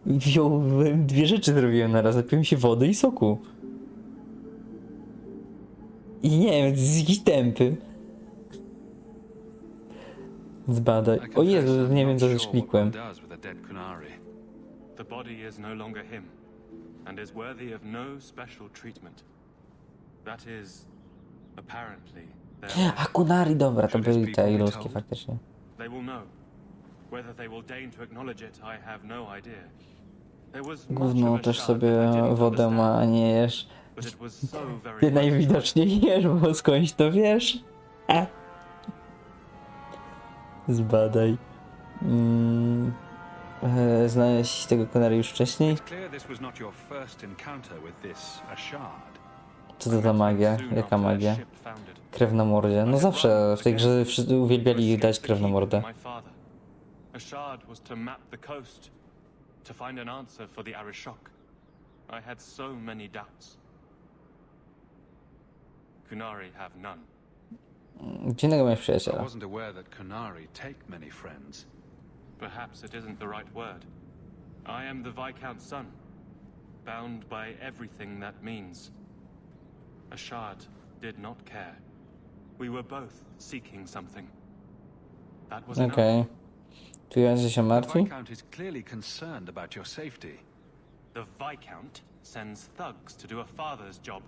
wziąłem dwie rzeczy, zrobiłem naraz. Napiłem się wody i soku. I nie wiem, to jest jakiś tępy. Zbadaj. O Jezu, nie wiem, co też klikłem. The body is no longer him, and is worthy of no special treatment. That is, apparently, A Kunari, dobra, to były te iluskie faktycznie. they will know. Whether they will deign to acknowledge it, I have no idea. There was much Gówno of a też shard sobie that I didn't wodę ma, a understand, nie jesz. but it was so very Ty much najwidoczniej jesz, bo skądś to wiesz. A. Zbadaj. Znaleźć tego Kunari już wcześniej? clear this was not your first encounter with this a shard. Co to za magia? Jaka magia? Krew na mordzie. No zawsze w tej grze wszyscy uwielbiali dać krew na mordę. A shard was to map the coast, to find an answer for the Arishok. I had so many doubts. Kunari have none. Dziwnego miałeś I przyjaciela. wasn't aware that Kunari take many friends. Perhaps it isn't the right word. I am the Viscount's son, bound by everything that means. A shard did not care. We were both seeking something. That was enough. Okej. Tu Jerzy się The martwi? Viscount is clearly concerned about your safety. The Viscount sends thugs to do a father's job.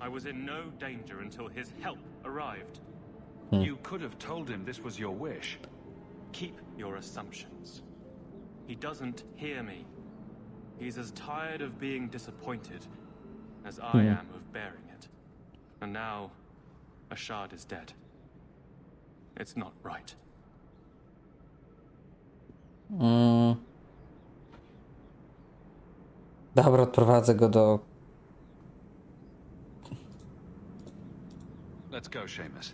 I was in no danger until his help arrived. You could have told him this was your wish. Keep your assumptions. He doesn't hear me. He's as tired of being disappointed as I am of bearing it. And now, Ashad is dead. It's not right. Dobra, odprowadzę go do... Let's go, Seamus.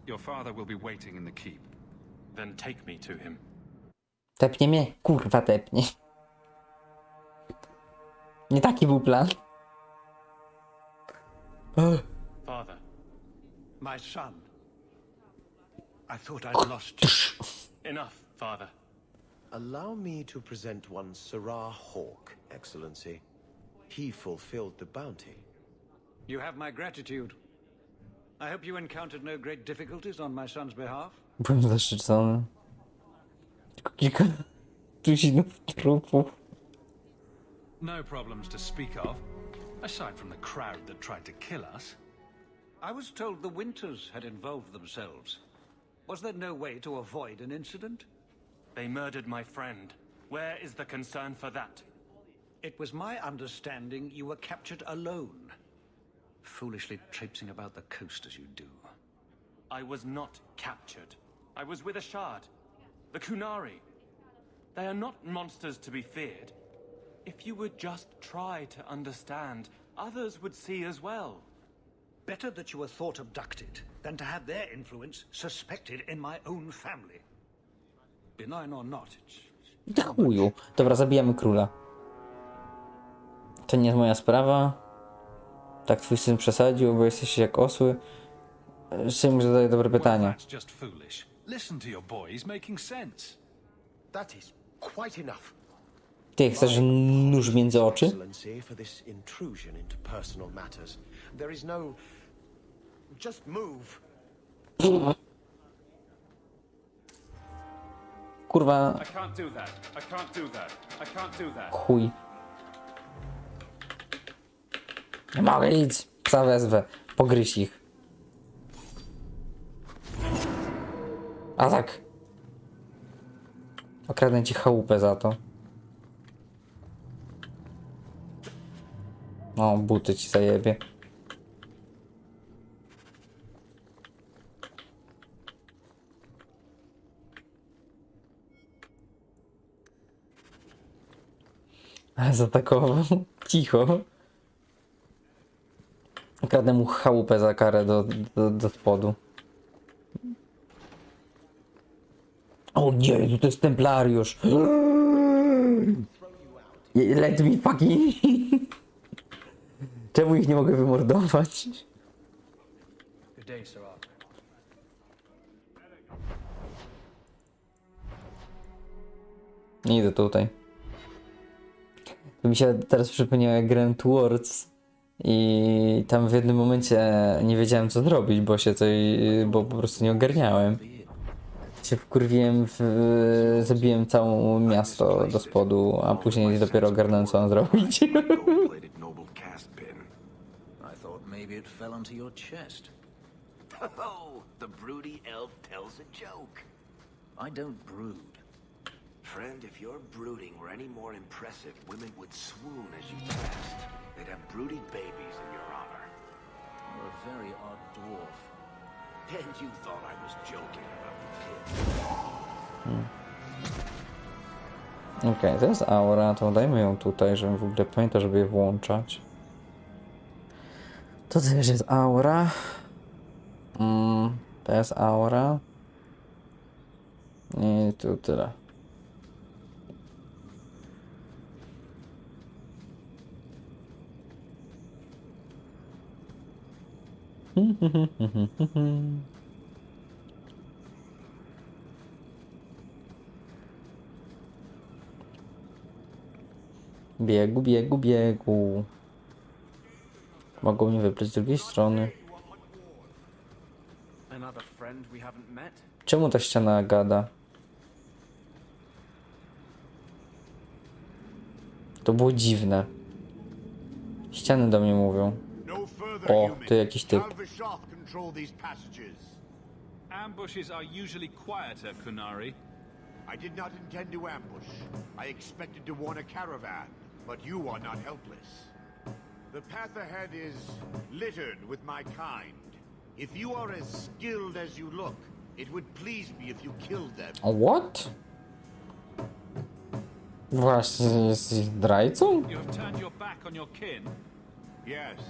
Your father will be waiting in the keep. Then take me to him. Tepnie mnie? Kurwa, tepnie. Nie taki był plan. Father. My son. I thought I'd lost you. Enough, father. Allow me to present one Sarah Hawke, Excellency. He fulfilled the bounty. You have my gratitude. I hope you encountered no great difficulties on my son's behalf. Byłem zaszczycony. Tylko kilka tuzinów trupów. No problems to speak of, aside from the crowd that tried to kill us. I was told the Winters had involved themselves. Was there no way to avoid an incident? They murdered my friend. Where is the concern for that? It was my understanding you were captured alone. Foolishly traipsing about the coast as you do. I was not captured. I was with Ashad. The Kunari. They are not monsters to be feared. If you would just try to understand, others would see as well. Better that you were thought abducted than to have their influence suspected in my own family. Benign or not, Ty chuju. Dobra, zabijamy króla. To nie jest moja sprawa. Tak twój syn przesadził, bo jesteście jak osły. Szymon zadaje dobre pytania. That's just foolish. Listen to your boy, he's making sense. That is quite enough. Ty chcesz nóż między oczy? Excellency, for this intrusion into personal matters. There is no... Just move. Kurwa. I can't do that. I can't do that. I can't do that. Chuj. Nie mogę nic. Psa wezwę. Pogryź ich. A tak. Okradnę ci chałupę za to. O, buty ci zajebie. Ale zaatakował. Cicho. Okradnę mu chałupę za karę do spodu. O nie, to jest templariusz. Let me fucking... Czemu ich nie mogę wymordować? Good day, Sarah. Nie idę tutaj. To mi się teraz przypomniało jak grałem Towards i tam w jednym momencie nie wiedziałem co zrobić, bo po prostu nie ogarniałem. Się wkurwiłem, zabiłem całe miasto do spodu, a później dopiero ogarnąłem co mam zrobić. I thought maybe it fell onto your chest. Oh, the broody elf tells a joke. I don't brood. Friend, if your brooding were any more impressive, women would swoon as you passed. They'd have broody babies in your honor. You're a very odd dwarf. And you thought I was joking about the kid. Okej, to jest aura, to dajmy ją tutaj, żebym w ogóle pamiętał, żeby je włączać. To też jest aura. To jest aura. I tu tyle. Biegu, biegu, biegu. Mogą mnie wyprzeć z drugiej strony. Another friend we haven't met? Czemu ta ściana gada? To było dziwne. Ściany do mnie mówią. O, tu jakiś typ. Ambushes are usually quieter, Kunari. I did not intend to ambush. I expected to warn a caravan, but you are not helpless. The path ahead is littered with my kind. If you are as skilled as you look, it would please me if you killed them. What? Właśnie, jesteś zdrajcą? You have turned your back on your kin. Yes,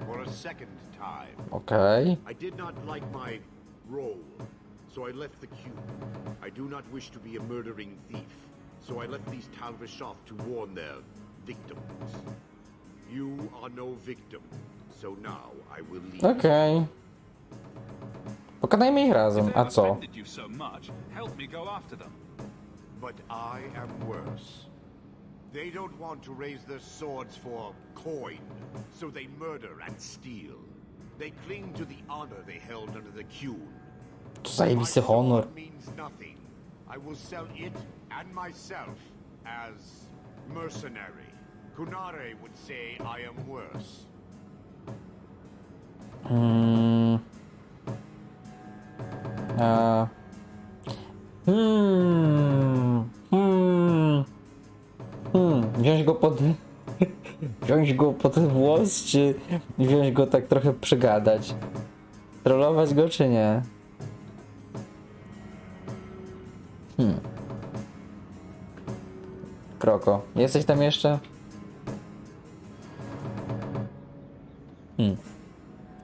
for a second time. Okej. I did not like my role, so I left the cube. I do not wish to be a murdering thief, so I left these Talvishoff to warn their victims. You are no victim, so now I will leave. Okej. Pokonajmy ich razem, a co? Offended you so much, help me go after them. But I am worse. They don't want to raise their swords for coin, so they murder and steal. They cling to the honor they held under the Cune. To zajebisty honor. Means nothing. I will sell it and myself as mercenary. Kunare would say I am worse. Wziąć go pod... wziąć go pod włos, czy wziąć go tak trochę przegadać? Trollować go, czy nie? Kroko, jesteś tam jeszcze?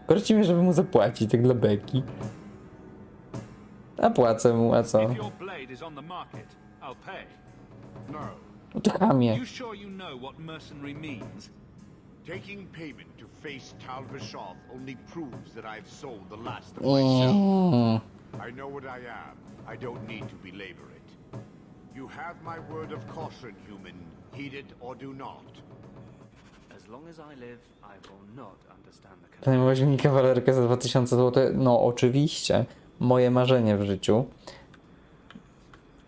Korci mnie, żeby mu zapłacić, tak dla beki. A płacę mu, a co? If your blade is on the market, I'll pay. No. No ty chamie. You sure you know what mercenary means? Taking payment to face Talvishoff only proves that I've sold the last of myself. I know what I am. I don't need to belabor it. You have my word of caution, human. Heed it or do not. As long as I live, I will not understand the Zajmować mi kawalerkę za 2000 zł? No oczywiście. Moje marzenie w życiu.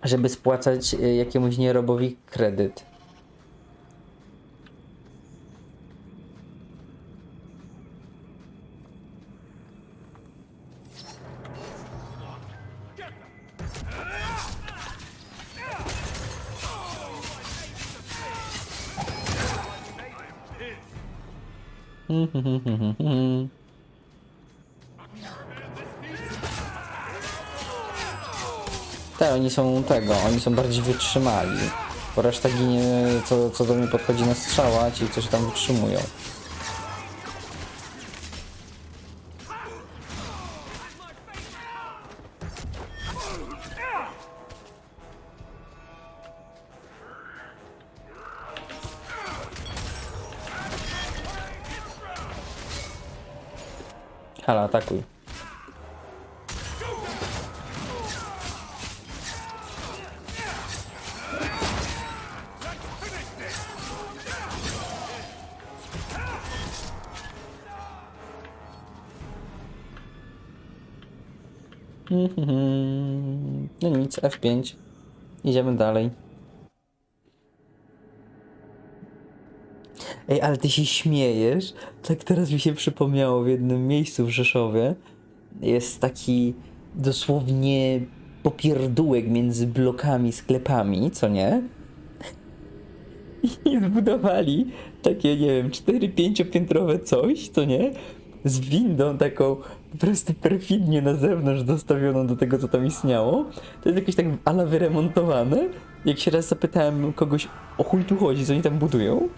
Żeby spłacać jakiemuś nierobowi kredyt. Tak, oni są oni są bardziej wytrzymali. Bo reszta ginie, co do mnie podchodzi na strzała, ci coś tam wytrzymują. Hala, atakuj. No nic, F5. Idziemy dalej. Ej, ale ty się śmiejesz? Tak teraz mi się przypomniało w jednym miejscu w Rzeszowie. Jest taki dosłownie popierdółek między blokami, sklepami, co nie? I zbudowali takie, nie wiem, 4-5 coś, co nie? Z windą taką po prostu perfidnie na zewnątrz dostawioną do tego, co tam istniało. To jest jakieś tak ala wyremontowane. Jak się raz zapytałem kogoś, o chuj tu chodzi, co oni tam budują?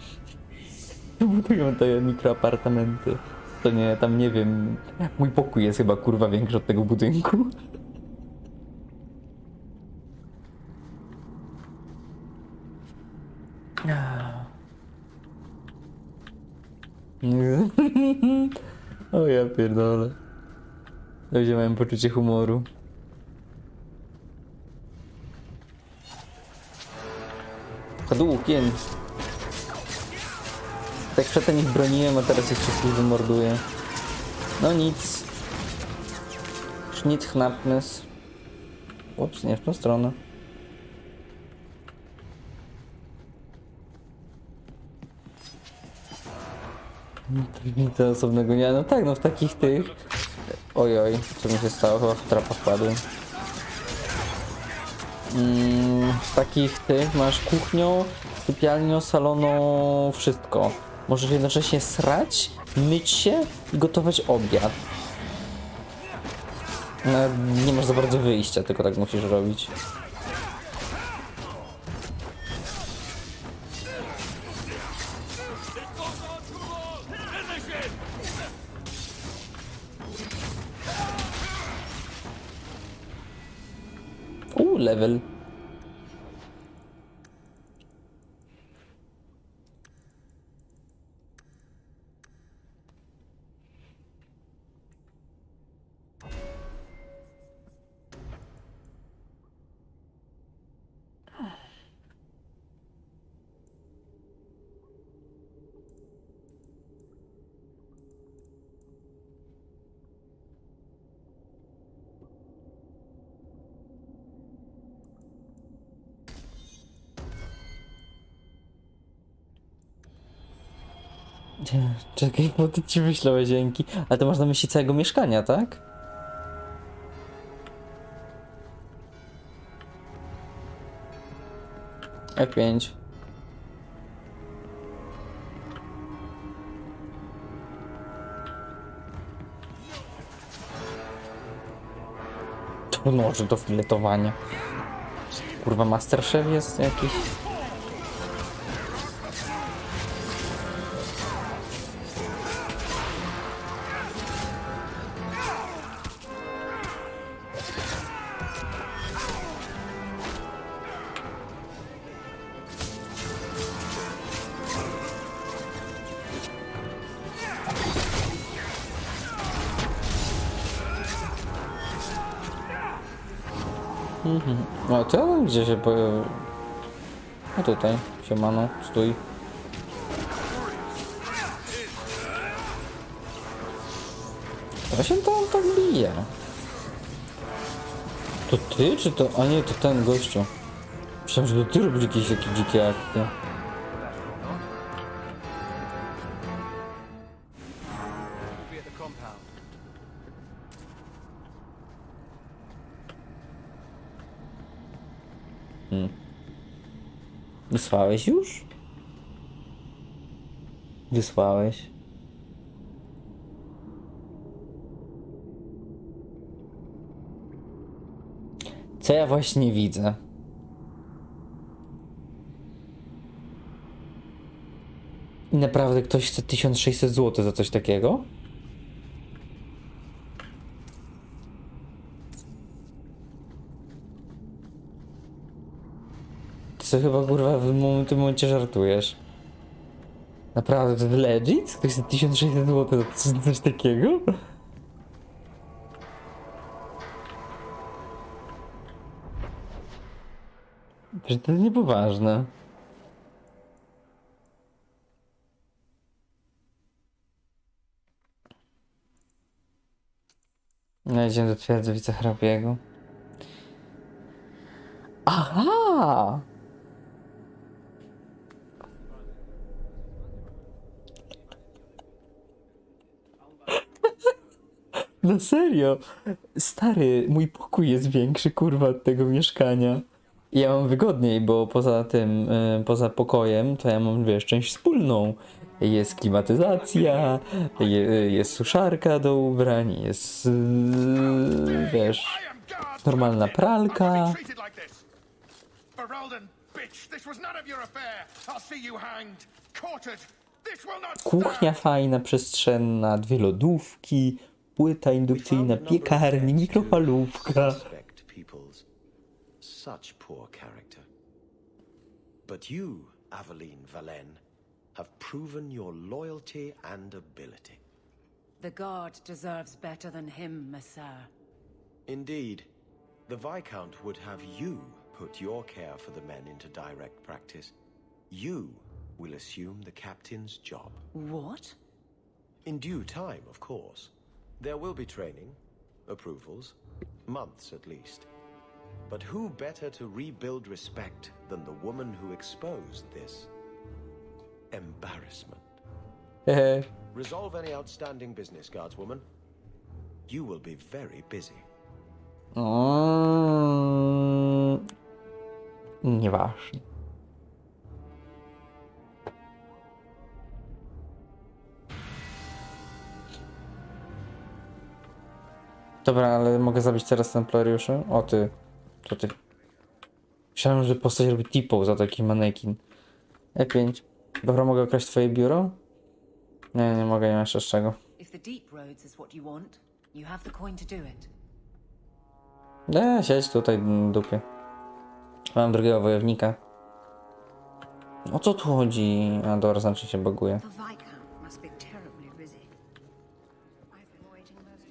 Budują te mikroapartamenty. To nie, tam nie wiem, mój pokój jest chyba kurwa większy od tego budynku. O ja pierdolę. Ludzie mają poczucie humoru. Hadouken. Tak przedtem ich broniłem, a teraz ich wszystkich wymorduję. No nic. Schnitzknappness. Ups, nie w tą stronę. Nic osobnego nie, no tak, no w takich tych... Ojoj, co mi się stało? Chyba w trapa wpadłem. W takich tych masz kuchnią, sypialnią, saloną, wszystko. Możesz jednocześnie srać, myć się i gotować obiad. No, nie masz za bardzo wyjścia, tylko tak musisz robić. Level. Czekaj, bo ty ci wyślę łazienki. Ale to masz na myśli całego mieszkania, tak? F5. To noży do filetowania. Kurwa, Masterchef jest jakiś... No to gdzie się pojawił? A tutaj, siemano, stój. Właśnie to on tak bije. To ty, czy to... A nie, to ten gościu. Myślałem, że to ty robisz jakieś takie dzikie akcje. Wysłałeś już? Wysłałeś. Co ja właśnie widzę? I naprawdę ktoś chce 1600 zł za coś takiego? Ty chyba kurwa w tym momencie żartujesz. Naprawdę, to legit? Ktoś chce 1600 zł za coś takiego? Przecież to jest niepoważne. No idziemy do twierdzy wicehrabiego. Aha! No serio? Stary, mój pokój jest większy, kurwa, od tego mieszkania. I ja mam wygodniej, bo poza tym, poza pokojem, to ja mam, wiesz, część wspólną. Jest klimatyzacja, jest suszarka do ubrań, jest, wiesz, normalna pralka. Kuchnia fajna, przestrzenna, 2 lodówki, płyta indukcyjna, piekarnik, mikrofalówka. Such poor character. But you, Aveline Valen, have proven your loyalty and ability. The guard deserves better than him, Messire. Indeed. The Viscount would have you put your care for the men into direct practice. You will assume the captain's job. What? In due time, of course. There will be training, approvals, months at least. But who better to rebuild respect than the woman who exposed this embarrassment? Resolve any outstanding business, guardswoman. You will be very busy. Nieważne. Dobra, ale mogę zabić teraz templariuszy? O ty. To ty. Myślałem, że postać robi typą za taki manekin. E5. Dobra, mogę okraść twoje biuro? Nie, nie mogę, nie mam jeszcze z czego. If the deep roads is what you want, you have the coin to do it. Siedź tutaj, dupie. Mam drugiego wojownika. O co tu chodzi? A dobra, znaczy się baguje. The Viscount must be terribly busy. I've been waiting most of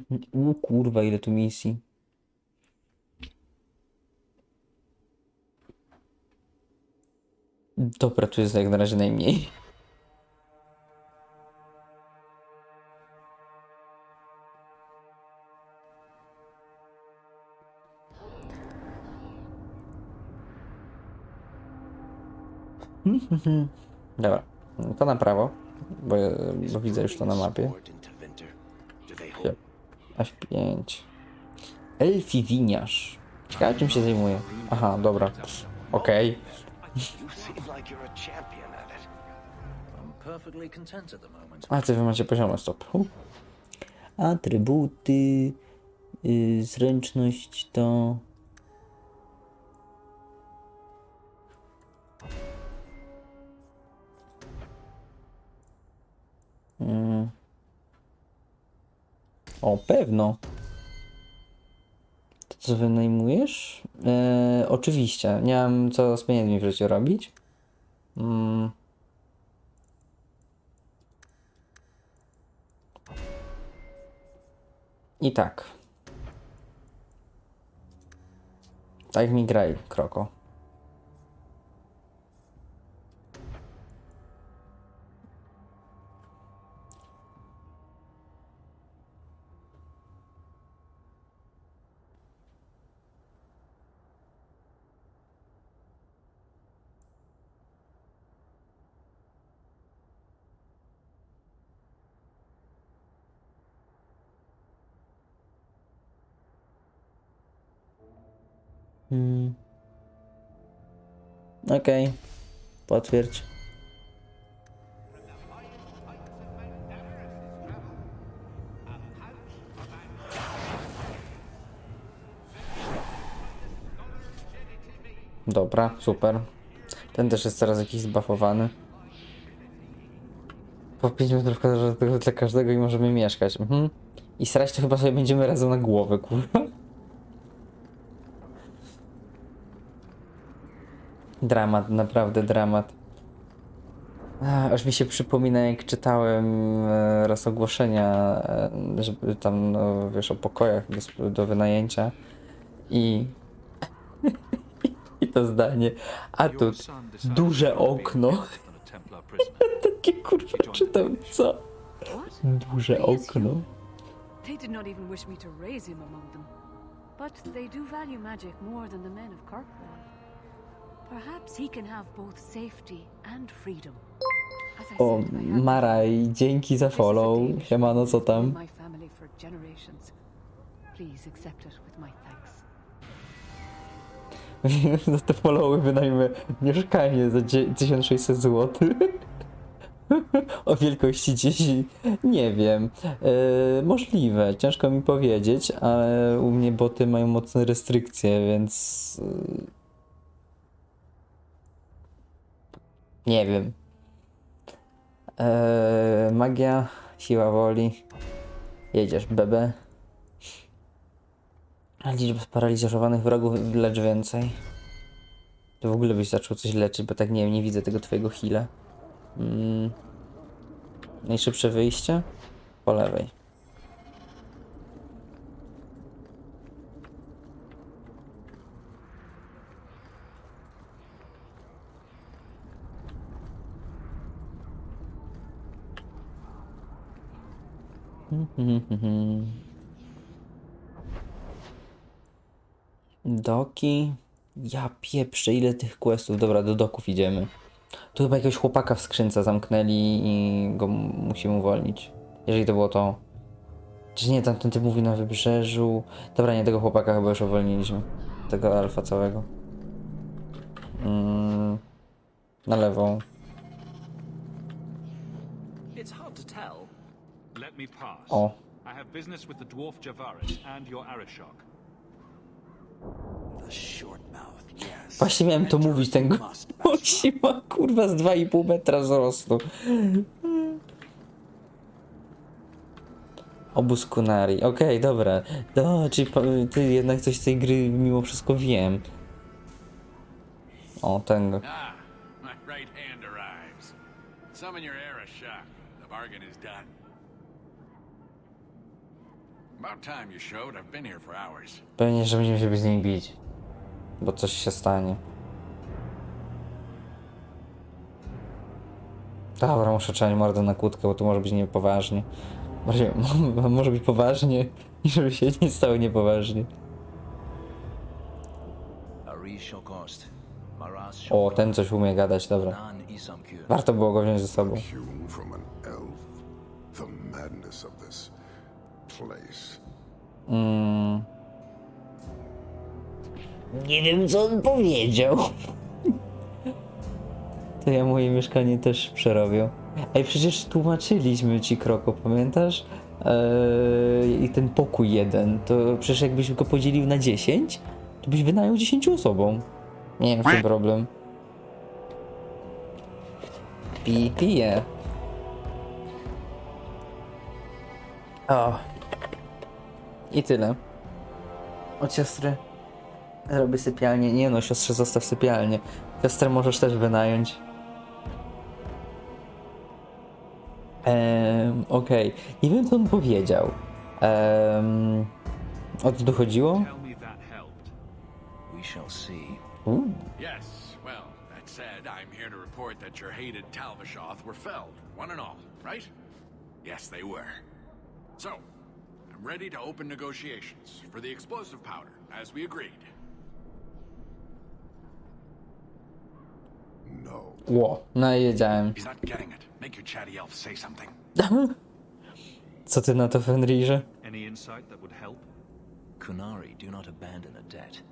the day. Kurwa, ile tu misji. Dobra, tu jest jak na razie najmniej. Dobra, to na prawo, bo widzę już to na mapie. F5. Elfi winiarz. Ciekawe czym się zajmuje. Aha, dobra. Okej. A ty wy macie poziomy, stop. Atrybuty. Zręczność to... O, pewno. To co wynajmujesz? Oczywiście. Nie mam co z pieniędzmi w życiu robić. I tak. Tak mi graj, kroko. Okej. Potwierdź. Dobra, super. Ten też jest teraz jakiś zbuffowany. Po 5 metrów kwadratowego dla każdego i możemy mieszkać. I srać to chyba sobie będziemy razem na głowę, kurwa. Dramat, naprawdę dramat. Aż mi się przypomina, jak czytałem raz ogłoszenia, żeby tam, no, wiesz, o pokojach do wynajęcia i i to zdanie, a tu duże okno. Takie kurwa czytam, co? Duże okno. They did not even wish me to raise him among them. But they do value magic more than the men of Kirkwall. Perhaps he can have both safety and freedom. O, Maraj, dzięki za follow. Siemano, co tam? My family for generations. Please accept it with my thanks. Za te followy wynajmę mieszkanie za 1600 zł. O wielkości 10. Nie wiem. Możliwe, ciężko mi powiedzieć, ale u mnie boty mają mocne restrykcje, więc... nie wiem. Magia, siła woli. Jedziesz, bebe. A liczba sparaliżowanych wrogów lecz więcej. To w ogóle byś zaczął coś leczyć, bo tak nie wiem, nie widzę tego twojego heala. Najszybsze wyjście? Po lewej. Doki. Ja pieprzę, ile tych questów. Dobra, do doków idziemy. Tu chyba jakiegoś chłopaka w skrzynce zamknęli i go musimy uwolnić. Jeżeli to było to. Czy nie, tamten typ mówi na wybrzeżu. Dobra, nie, tego chłopaka chyba już uwolniliśmy. Tego alfa całego. Na lewą. It's hard to tell. Let me pass. O. I have business with the dwarf Javaris and your Arishok. The short mouth, yes. Właśnie miałem to mówić, ten gości ma kurwa z 2,5 metra wzrostu. Obóz Kunari. Okej, dobra. No, czyli ty jednak coś z tej gry mimo wszystko wiem. O, ten. Ah, my right hand arrives. Summon your Arishok. The bargain is done. About time you showed. I've been here for hours. Pewnie, że będziemy się z nimi bić. Bo coś się stanie. Dobra, muszę trzymać mordę na kłódkę, bo to może być niepoważnie. Może być poważnie i żeby się nie stało niepoważnie. O, ten coś umie gadać, dobra. Warto było go wziąć ze sobą. Nie wiem, co on powiedział. To ja moje mieszkanie też przerobię. Ej, przecież tłumaczyliśmy ci, Kroko, pamiętasz? I ten pokój jeden, to przecież jakbyś go podzielił na 10, to byś wynajął 10 osobom. Nie wiem, w czym problem. Piję. O. I tyle. Od siostry robię sypialnię. Nie no, siostrze zostaw sypialnię. Siostrę możesz też wynająć. Okej. Nie wiem, co on powiedział. O co tu chodziło? We shall see. Yes, well, that said, I'm here to report that your hated Talvishoth were felled, one and all, right? Yes, they were. So, I'm ready to open negotiations for the explosive powder, as we agreed. No. Ło, no i wiedziałem. He's not getting it. Make your chatty elf say something. Co ty na to, Fenrirze? Any insight that would help? Kunari do not abandon a debt.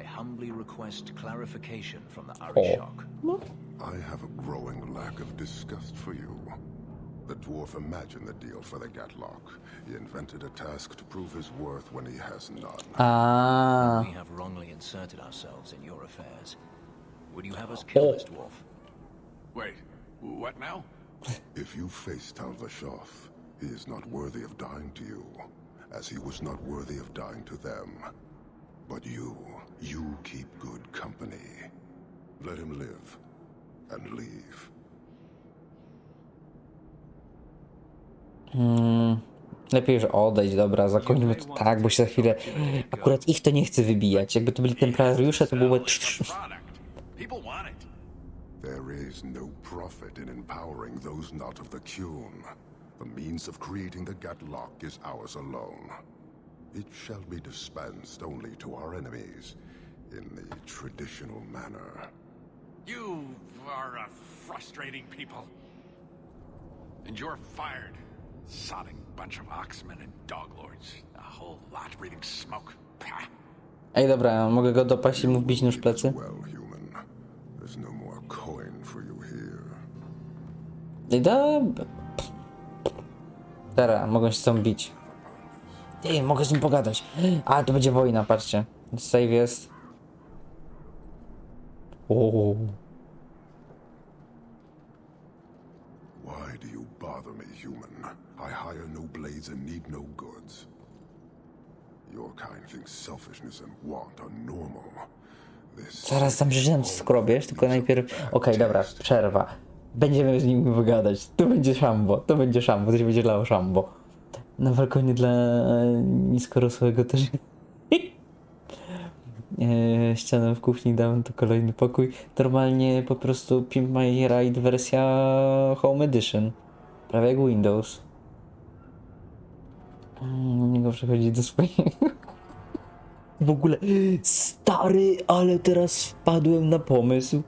I humbly request clarification from the Arishok. I have a growing lack of disgust for you. The dwarf imagined the deal for the Gatlock. He invented a task to prove his worth when he has none. We have wrongly inserted ourselves in your affairs. Would you have us kill this dwarf? Wait, what now? If you face Talvishoth, he is not worthy of dying to you, as he was not worthy of dying to them. But you keep good company. Let him live, and leave. Lepiej już odejść, dobra, zakończmy to tak, bo się za chwilę... Akurat ich to nie chcę wybijać. Jakby to byli templariusze, to byłoby... There is no profit in empowering those not of the Qun. The means of creating the Gatlock is ours alone. It shall be dispensed only to our enemies in the traditional manner. You are a frustrating people. And you're fired. Sodding bunch of oxmen and doglords. A whole lot breathing smoke. Pah. Ej, dobra, mogę go dopaść i mu wbić nóż w plecy? There's no more coin for you here. Ej, dobra. Teraz, mogę się z tą bić. Ej, mogę z nim pogadać. A, to będzie wojna, patrzcie. Save jest. O. Why do you bother me, human? I hire no blades and need no goods. Your kind thinks selfishness and want are normal. Zaraz tam przeczytam, co skrobiesz, tylko najpierw... Okej, dobra, przerwa. Będziemy z nim wygadać. To będzie szambo, to się będzie lało szambo. Na balkonie dla niskorosłego też... ścianę w kuchni dałem, to kolejny pokój. Normalnie po prostu Pimp My Ride wersja Home Edition. Prawie jak Windows. Niego przechodzi do swojego... W ogóle, stary, ale teraz wpadłem na pomysł.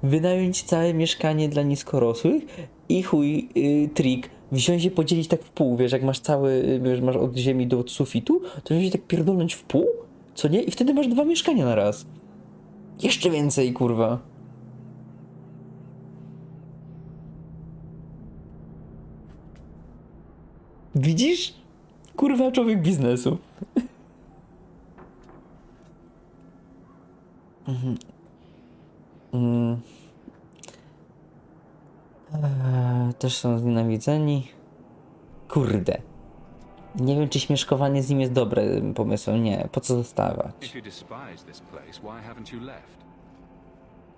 wynająć całe mieszkanie dla niskorosłych i chuj, trik, wziąć je podzielić tak w pół, wiesz, jak masz cały, wiesz, masz od ziemi do sufitu, to wziąć je tak pierdolnąć w pół, co nie? I wtedy masz 2 mieszkania na raz. Jeszcze więcej, kurwa. Widzisz? Kurwa, człowiek biznesu. Też są znienawidzeni. Kurde. Nie wiem, czy śmieszkowanie z nim jest dobrym pomysłem. Nie, po co zostawać? If you despise this place, why haven't you left?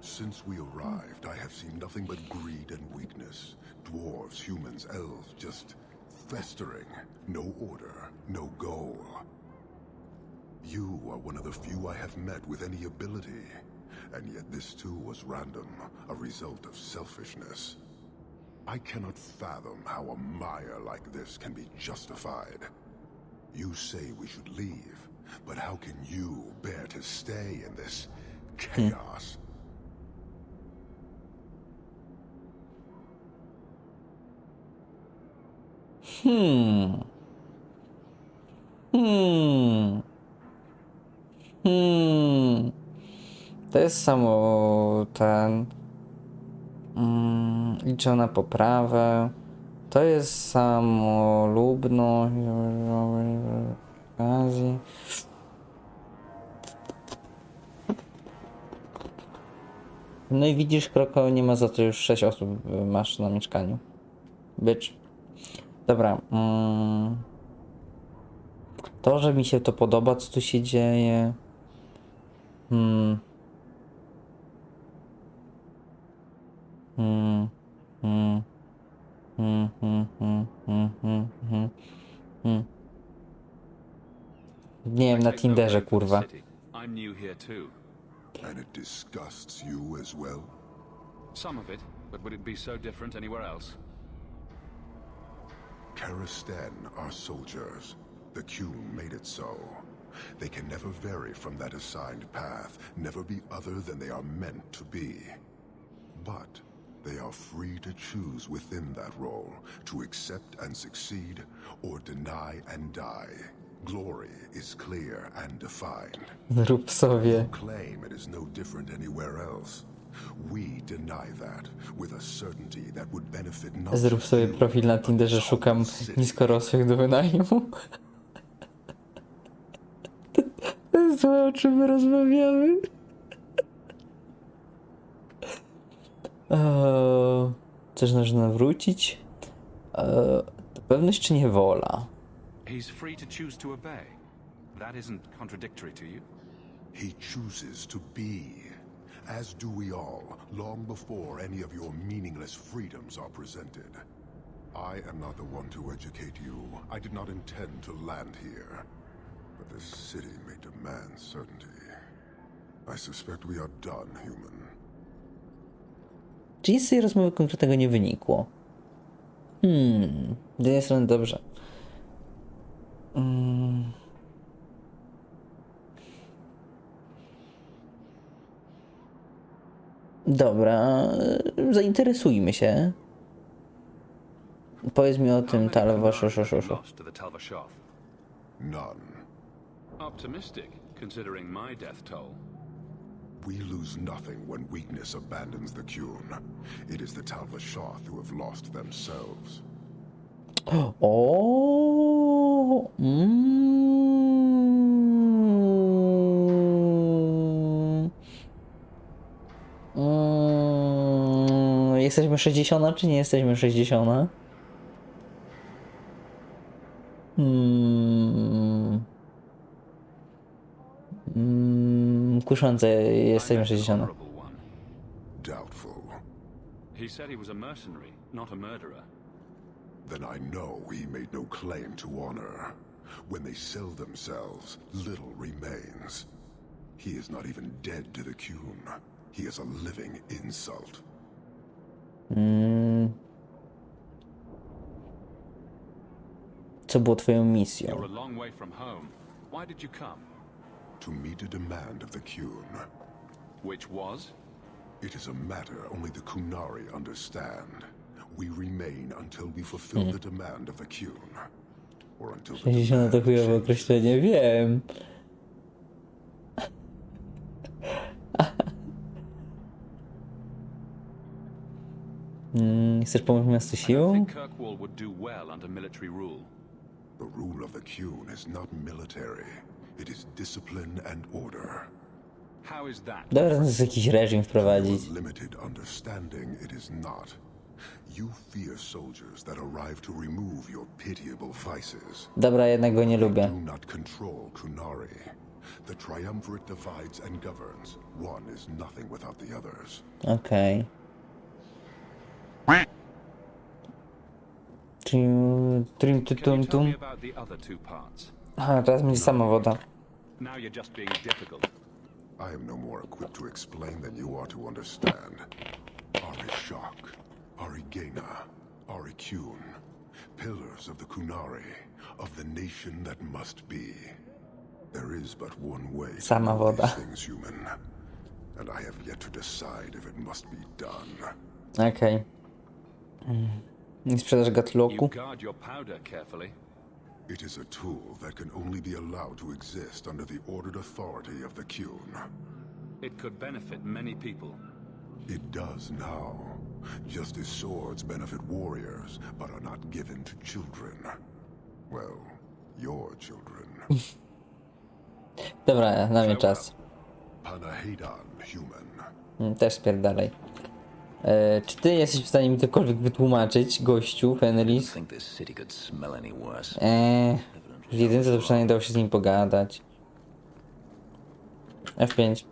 Since we arrived, I have seen nothing but greed and weakness. Dwarves, humans, elves, just festering. No order, no goal. You are one of the few I have met with any ability. And yet this too was random, a result of selfishness. I cannot fathom how a mire like this can be justified. You say we should leave, but how can you bear to stay in this chaos? To jest samo ten... liczę na poprawę. To jest samolubność. Okazji. No i widzisz, Kroko, nie ma za to, już 6 osób masz na mieszkaniu. Bitch. Dobra. To, że mi się to podoba, co tu się dzieje. Nie wiem, na Tinderze, kurwa. I'm new here too. And it disgusts you as well? Some of it, but would it be so different anywhere else? Karastan are soldiers. The Qun made it so. They can never vary from that assigned path, never be other than they are meant to be. But they are free to choose within that role, to accept and succeed, or deny and die. Glory is clear and defined. Zrób sobie. Claim it is no different anywhere else. We deny that with a certainty that would benefit not Zrób sobie profil na Tinderze, szukam niskorosłych do wynajmu. To jest złe, o czym my rozmawiamy. Coś można wrócić? Pewność czy niewola? He's free to choose to obey. That isn't contradictory to you? He chooses to be, as do we all, long before any of your meaningless freedoms are presented. I am not the one to educate you. I did not intend to land here. But this city may demand certainty. I suspect we are done, human. Czy nic z tej rozmowy konkretnego nie wynikło? Z jednej strony dobrze. Dobra, zainteresujmy się. Powiedz mi o tym None. Optimistic, considering my death toll. We lose nothing when weakness abandons the Qun. It is the Talvashoth who have lost themselves. Jesteśmy 60, czy nie jesteśmy 60? Kuszące, jesteśmy 60. Doubtful. He said he was a mercenary, not a murderer. Then I know he made no claim to honor. When they sell themselves, little remains. He is not even dead to the Qun. He is a living insult. Co było twoją misją? You're a long way from home. Why did you come? To meet a demand of the Qun. Which was? It is a matter only the Kunari understand. We remain until we fulfill the demand of the Kyun. Or until the 60 to chujowe określenie, wiem. Chcesz pomóc miastu siłą? Kirkwall would do well under military rule. The rule of the Kyun is not military. It is discipline and order. How is that? Dobra, to jest jakiś reżim wprowadzić. To your limited understanding, it is not. You fear soldiers that arrive to remove your pitiable vices. Dobra, jednak go nie lubię. Do not control Kunari. The triumvirate divides and governs. One is nothing without the others. Okej. Trim, Can you tell tum. me about the other two parts? Aha, teraz będzie sama woda. Now you're just being difficult. I am no more equipped to explain than you are to understand. Ari Shock, Ari Gena, Ari Kyun, pillars of the Kunari, of the nation that must be. There is but one way to Sama know woda. these things, human, and I have yet to decide if it must be done. Okej. Nie sprzedaż gatloku. You guard your powder carefully. It is a tool that can only be allowed to exist under the ordered authority of the Kyun. It could benefit many people. It does now, just as swords benefit warriors, but are not given to children. Well, your children. Dobra, na mnie czas. Panahedon, human. Też spierdalaj. Czy ty jesteś w stanie mi cokolwiek wytłumaczyć, gościu, Fenris? W jedynce to przynajmniej dało się z nim pogadać. F5.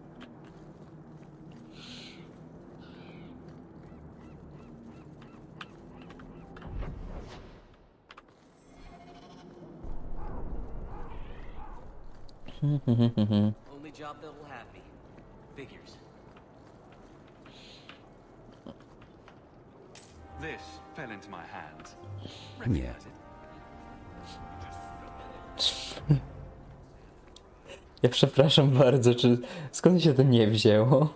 Only job that will have me. Figures. This fell into my hands. Nie. Recognize it? Ja przepraszam bardzo, czy skąd się to nie wzięło?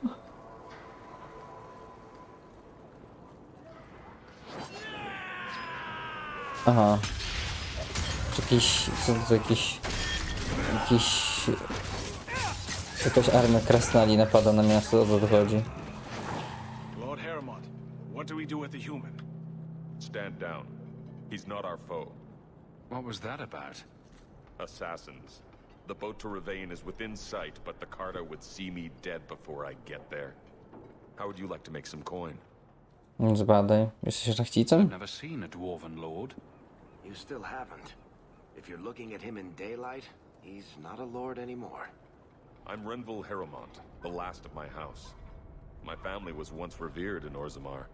Aha. Jakiś, co to jakaś armia krasnali napada na miasto, o co to chodzi? Lord Harrimont, what do we do with the human? Stand down. He's not our foe. What was that about? Assassins. The boat to Ravane is within sight, but the Carta would see me dead before I get there. How would you like to make some coin? Zbadaj. Jesteś szlachcicem? Never seen a dwarven lord. You still haven't. If you're looking at him in daylight, he's not a lord anymore. I'm Renville Harrimont, the last of my house. My family was once revered in Orzammar.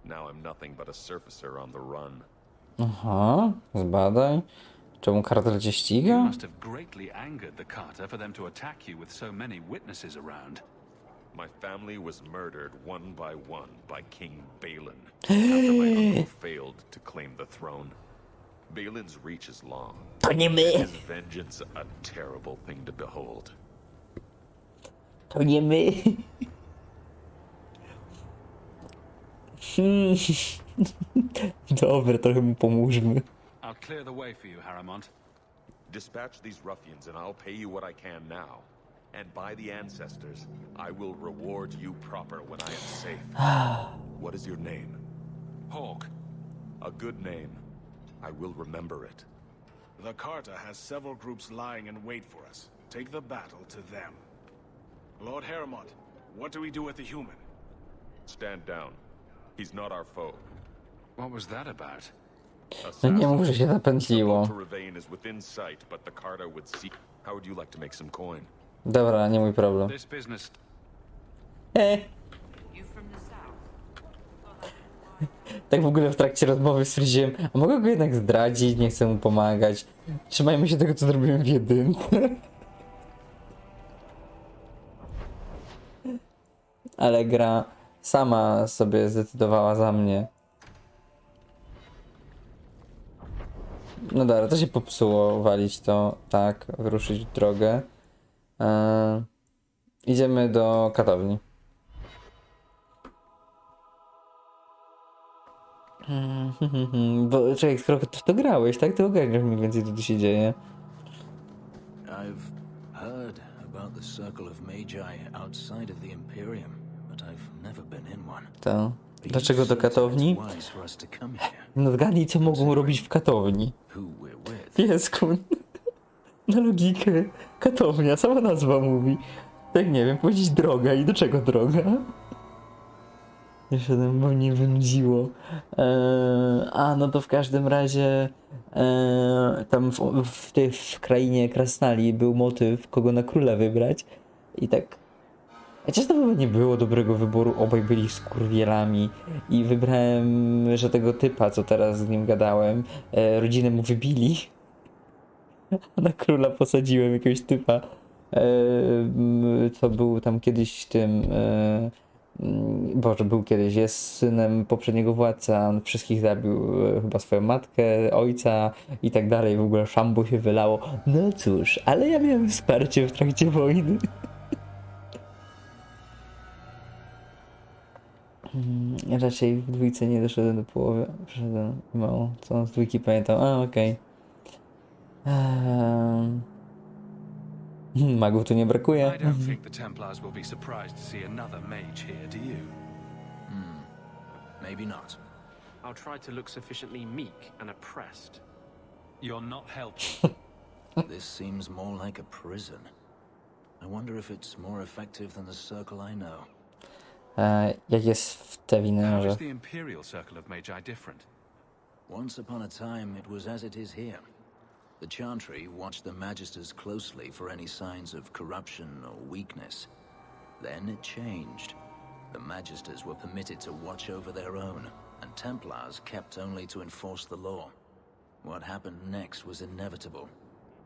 Now I'm nothing but a surfacer on the run. Aha, zbadaj. Czemu kartel cię You ściga? must have greatly angered the Carter for them to attack you with so many witnesses around. My family was murdered one by King Balin after my uncle failed to claim the throne. Balin's reach is long. To nie my. His vengeance a terrible thing to behold. To nie my. Dobra, trochę mu pomóżmy. I'll clear the way for you, Harrimont. Dispatch these ruffians and I'll pay you what I can now. And by the ancestors, I will reward you proper when I am safe. What is your name? Hawk. A good name. I will remember it. The Carta has several groups lying in wait for us. Take the battle to them. Lord Harrimont, what do we do with the human? Stand down. He's not our foe. What was that about? No nie mów, że się zapętliło. To Ravane is within sight, but the Carta would see. How would you like to make some coin? Dobra, nie mój problem. This business. Tak w ogóle w trakcie rozmowy stwierdziłem, a mogę go jednak zdradzić, nie chcę mu pomagać. Trzymajmy się tego, co zrobiłem w jedynce. Ale gra sama sobie zdecydowała za mnie. No dobra, to się popsuło, walić to, tak, wyruszyć w drogę. Idziemy do katowni. Bo czekaj, skoro to grałeś, tak? To ogarniasz mniej więcej, co tu się dzieje. I've heard about the Circle of Magi outside of the Imperium, but I've never been in one. To. Dlaczego do katowni? Wise for us to come here. No zgadnij, co mogą robić w katowni. Who we're with. Piesku. Na logikę. Katownia, sama nazwa mówi. Tak nie wiem, powiedzieć droga i do czego droga? Jeszcze bo mnie wynudziło. No to w każdym razie tam w krainie krasnali był motyw, kogo na króla wybrać. I tak. Chociaż to chyba nie było dobrego wyboru, obaj byli skurwielami. I wybrałem, że tego typa, co teraz z nim gadałem, rodzinę mu wybili. A na króla posadziłem jakiegoś typa, co był tam kiedyś tym. Boże, był kiedyś, jest synem poprzedniego władca, on wszystkich zabił, chyba swoją matkę, ojca i tak dalej, w ogóle szambo się wylało. No cóż, ale ja miałem wsparcie w trakcie wojny. Raczej w dwójce nie doszedłem do połowy, przeszedłem mało, co z dwójki pamiętam, okej. Magów tu nie brakuje. I don't think the Templars will be surprised to see another mage here, do you? Maybe not. I'll try to look sufficiently meek and oppressed. You're not helping. This seems more like a prison. I wonder if it's more effective than the circle I know. Jak jest w te How winerze? is the Imperial Circle of Magi different? Once upon a time, it was as it is here. The Chantry watched the Magisters closely for any signs of corruption or weakness. Then it changed. The Magisters were permitted to watch over their own, and Templars kept only to enforce the law. What happened next was inevitable.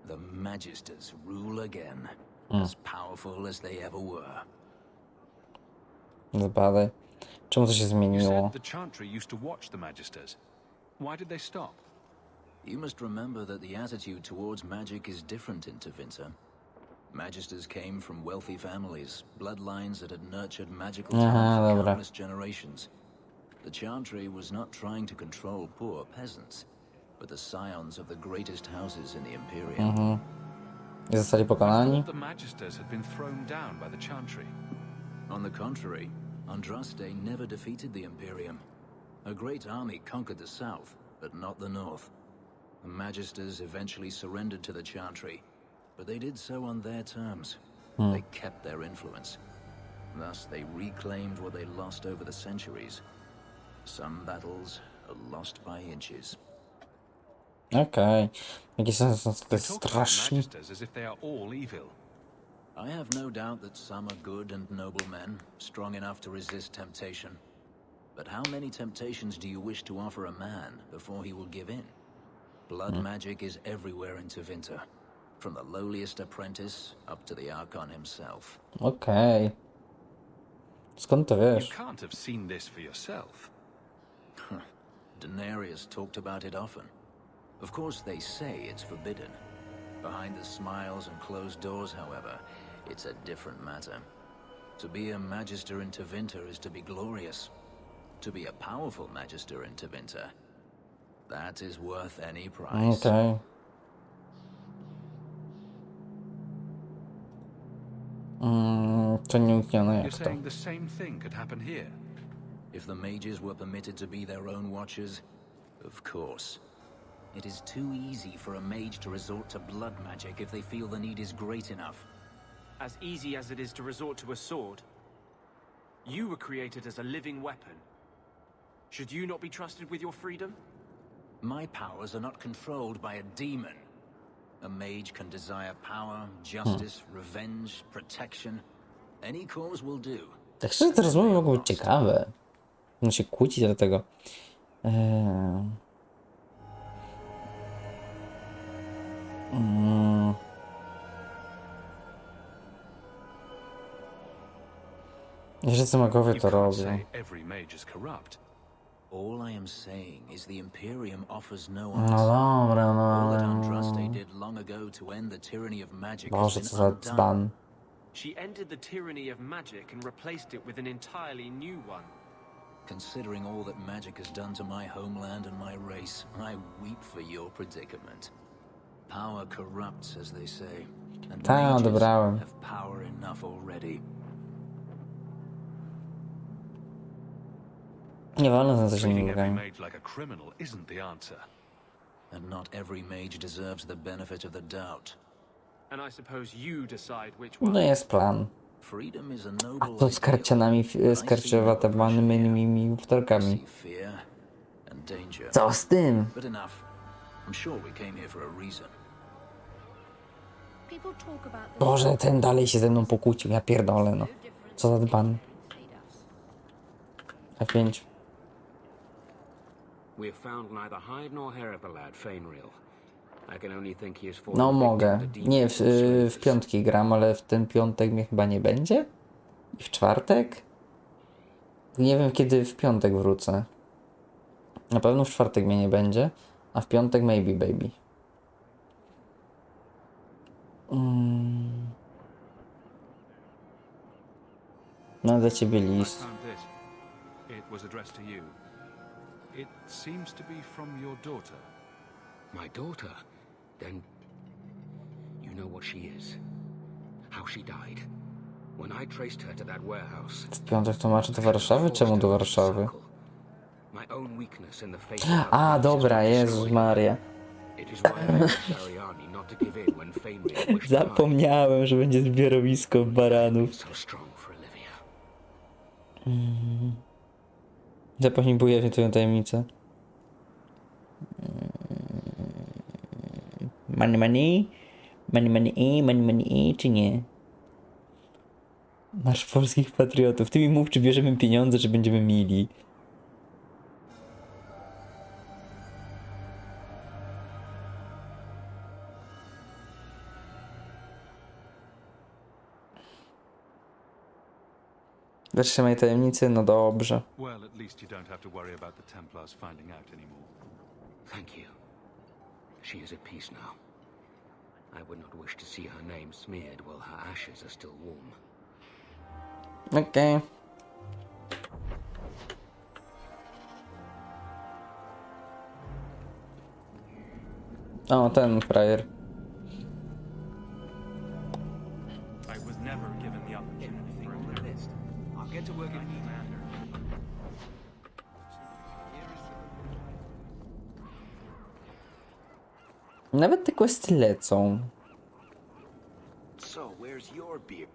The Magisters rule again, as powerful as they ever were. Zbadaj. Czemu to się You zmieniło? said the Chantry used to watch the Magisters. Why did they stop? You must remember that the attitude towards magic is different in Tevinter. Magisters came from wealthy families, bloodlines that had nurtured magical talent for countless generations. The Chantry was not trying to control poor peasants, but the scions of the greatest houses in the Imperium. I zostali I pokonani? thought the Magisters had been thrown down by the Chantry. On the contrary, Andraste never defeated the Imperium. A great army conquered the south, but not the north. The Magisters eventually surrendered to the Chantry, but they did so on their terms. They kept their influence. Thus, they reclaimed what they lost over the centuries. Some battles are lost by inches. Okej. Jakie są te You talk about straszni? Magisters as if they are all evil. I have no doubt that some are good and noble men, strong enough to resist temptation. But how many temptations do you wish to offer a man before he will give in? Blood magic is everywhere in Tevinter, from the lowliest apprentice up to the Archon himself. Okej. Skąd to You wiesz? can't have seen this for yourself. Denarius talked about it often. Of course, they say it's forbidden. Behind the smiles and closed doors, however, it's a different matter. To be a magister in Tevinter is to be glorious. To be a powerful magister in Tevinter, that is worth any price. Okej. To nieuniknione You're jak to. saying the same thing could happen here. If the mages were permitted to be their own watchers, of course. It is too easy for a mage to resort to blood magic if they feel the need is great enough. As easy as it is to resort to a sword. You were created as a living weapon. Should you not be trusted with your freedom? My powers are not controlled by a demon. A mage can desire power, justice, revenge, protection. Any cause will do. Tak szczerze, te rozmowy mogą być ciekawe. No się kłócić do tego. Wszyscy magowie You to can't robią. say every mage is corrupt. All I am saying is the Imperium offers no No answer. dobra, All that no. Andraste did long ago to end the tyranny of magic has Boże, been co za undone. dzban. She ended the tyranny of magic and replaced it with an entirely new one. Considering all that magic has done to my homeland and my race, I weep for your predicament. Power corrupts, as they say, and Ta, mages odebrałem. have power enough already. Nie wolno znać się Treating every nogami. mage like a criminal isn't the answer. And not every mage deserves the benefit of the doubt. And I suppose you decide which No one. jest plan. Freedom is a A noble to z karcianami, z karczowatowanymi wtorkami. fear and danger. Co z tym? But enough. I'm sure we came here for a reason. Boże, ten dalej się ze mną pokłócił, ja pierdolę, no. Co za pan. F5. We have found neither hide nor hair of the lad, Fainreal. I can only think he is No mogę. Nie, w piątki gram, ale w ten piątek mnie chyba nie będzie? I w czwartek? Nie wiem kiedy w piątek wrócę. Na pewno w czwartek mnie nie będzie, a w piątek maybe baby. Mam dla ciebie I list. found this. It was addressed to you. It seems to be from your daughter. My daughter? Then you know what she is. How she died. When I traced her to that warehouse. W piątek tłumaczę do Warszawy? Czemu do Warszawy? My own weakness in the face A, dobra, Jezus Maria. It is why I asked Ariani not to give in when Fainreal wished to hide. Zapomniałem, że będzie zbiorowisko baranów. So strong for Olivia. Zapewne ujawnię twoją tajemnicę. Money, czy nie? Marsz polskich patriotów. Ty mi mów, czy bierzemy pieniądze, czy będziemy mili. Zatrzymaj tajemnicę, no dobrze. Well, at least you don't have to worry about the Templars finding out anymore. Thank you. She is at peace now. I would not wish to see her name smeared while her ashes are still warm. Okej. O, ten frajer. I was never given the opportunity. I'll get to work immediately. Nawet te questy lecą. So, where's your beer?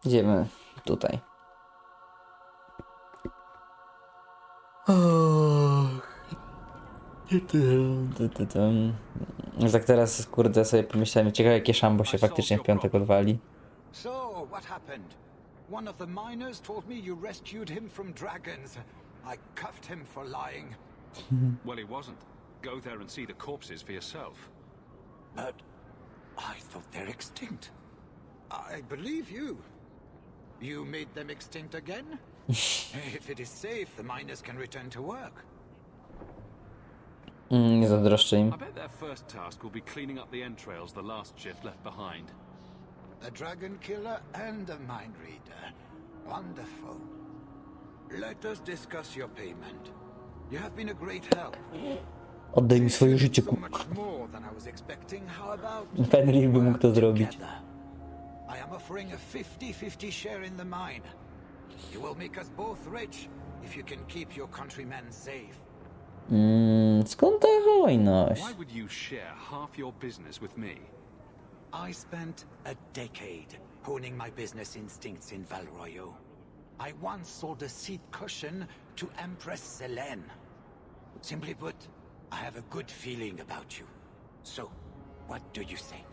Idziemy tutaj. Tak teraz, kurde, sobie pomyślałem, ciekawe jakie szambo się faktycznie w piątek odwali. So, what happened? One of the miners told me you rescued him from dragons. I cuffed him for lying. Well, he wasn't. Go there and see the corpses for yourself. But I thought they're extinct. I believe you. You made them extinct again? If it is safe, the miners can return to work. Nie zazdroszczę im. I bet their first task will be cleaning up the entrails the last shift left behind. A dragon killer and a mind reader. Wonderful. Let us discuss your payment. You have been a great help. Oddaj mi swoje życie, So much more than I was expecting. How about Fenrir by mógł to zrobić. I am offering a 50-50 share in the mine. You will make us both rich if you can keep your countrymen safe. Skąd ta hojność? Why would you share half your business with me? I spent a decade honing my business instincts in Val Royeaux. I once sold a seat cushion to Empress Selene. Simply put, I have a good feeling about you. So, what do you say?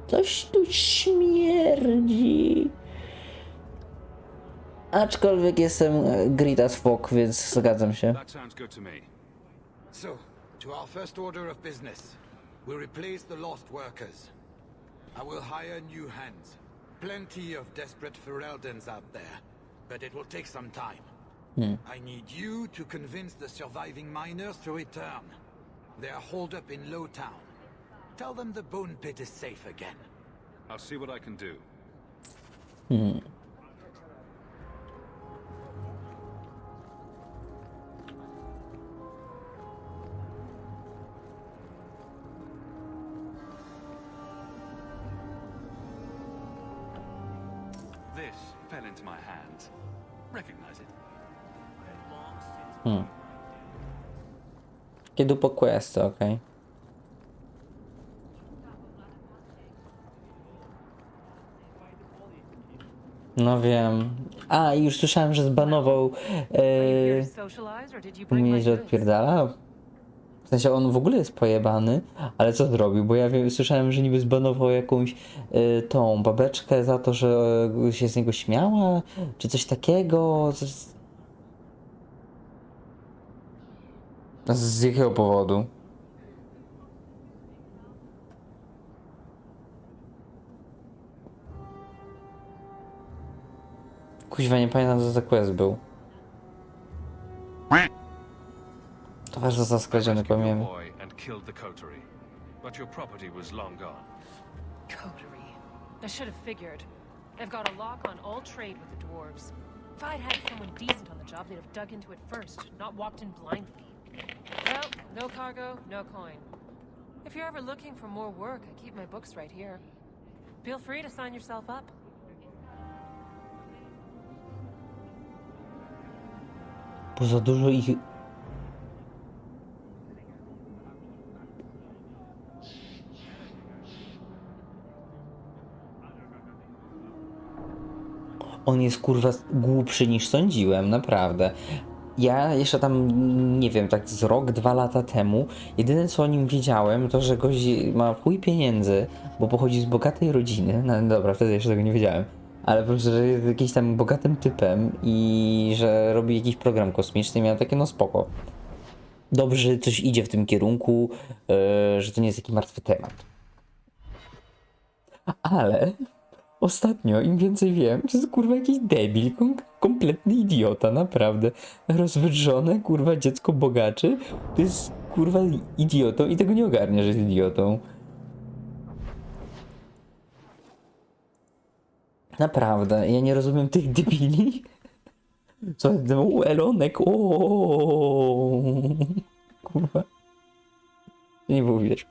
Coś tu śmierdzi. Aczkolwiek jestem grit as fuck, więc zgadzam się. That sounds good to me. So, to our first order of business, we replace the lost workers. I will hire new hands. Plenty of desperate Fereldans out there. but it will take some time. I need you to convince the surviving miners to return. They are holed up in Lowtown. Tell them the bone pit is safe again. I'll see what I can do. This fell into my hands. Recognize it? Kiedy po questy, okej. No wiem. A, i już słyszałem, że zbanował mnie, że odpierdala. W sensie on w ogóle jest pojebany, ale co zrobił? Bo ja słyszałem, że niby zbanował jakąś tą babeczkę za to, że się z niego śmiała, czy coś takiego. Z jakiego powodu? Kuźwa, nie pamiętam, co za quest był. Towar został skradziony, pamiętam. Coterie. I should have figured. I've got a lock on all trade with the dwarves. If I'd had someone decent on the job, they'd have dug into it first, not walked in blindly. Well, no cargo, no coin. If you're ever looking for more work, I keep my books right here. Feel free to sign yourself up. Bo za dużo ich... On jest kurwa głupszy niż sądziłem, naprawdę. Ja jeszcze tam, nie wiem, tak z rok, 2 lata temu, jedyne co o nim wiedziałem, to że gość ma chuj pieniędzy, bo pochodzi z bogatej rodziny. No dobra, wtedy jeszcze tego nie wiedziałem. Ale po prostu, że jest jakimś tam bogatym typem i że robi jakiś program kosmiczny, miałem takie, no spoko. Dobrze, że coś idzie w tym kierunku, że to nie jest taki martwy temat. Ale ostatnio, im więcej wiem, to jest kurwa jakiś debil, kompletny idiota, naprawdę. Rozwydrzone, kurwa, dziecko bogaczy, to jest kurwa idiotą i tego nie ogarnia, że jest idiotą. Naprawdę, ja nie rozumiem tych debili. Co jest ten Elonek? Kurwa. Nie mówisz.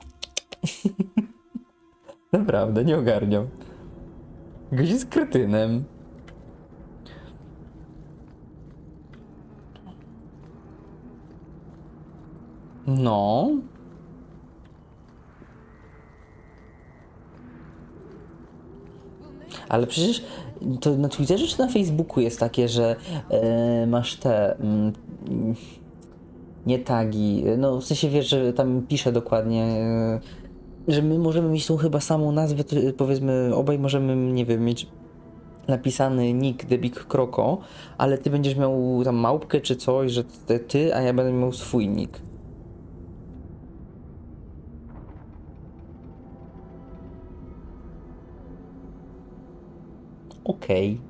Naprawdę, nie ogarniam. Gość jest kretynem. No. Ale przecież to na Twitterze czy na Facebooku jest takie, że masz te nie tagi, no w sensie wiesz, że tam pisze dokładnie, że my możemy mieć tą chyba samą nazwę, powiedzmy obaj możemy, nie wiem, mieć napisany nick The Big Croco, ale ty będziesz miał tam małpkę czy coś, że ty, a ja będę miał swój nick. Okej.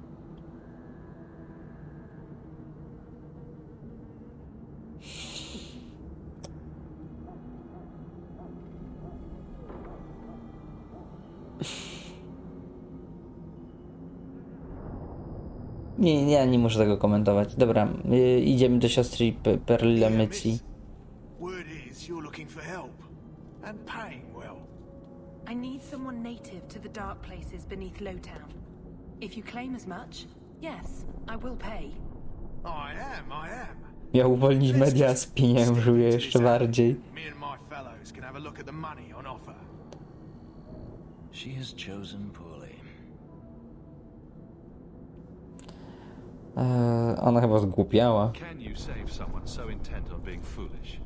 Nie, ja nie muszę tego komentować. Dobra, idziemy do siostry Perlamycji. Word is you're looking for help. And paying well. I need someone native to the dark places beneath Lowtown. If you claim as much, yes, I will pay. I am. Miał uwolnić media, spieniężył je jeszcze bardziej. Me and my fellows can have a look at the money on offer. She has chosen poorly. Ona chyba zgłupiała. Can you save someone so intent on being foolish?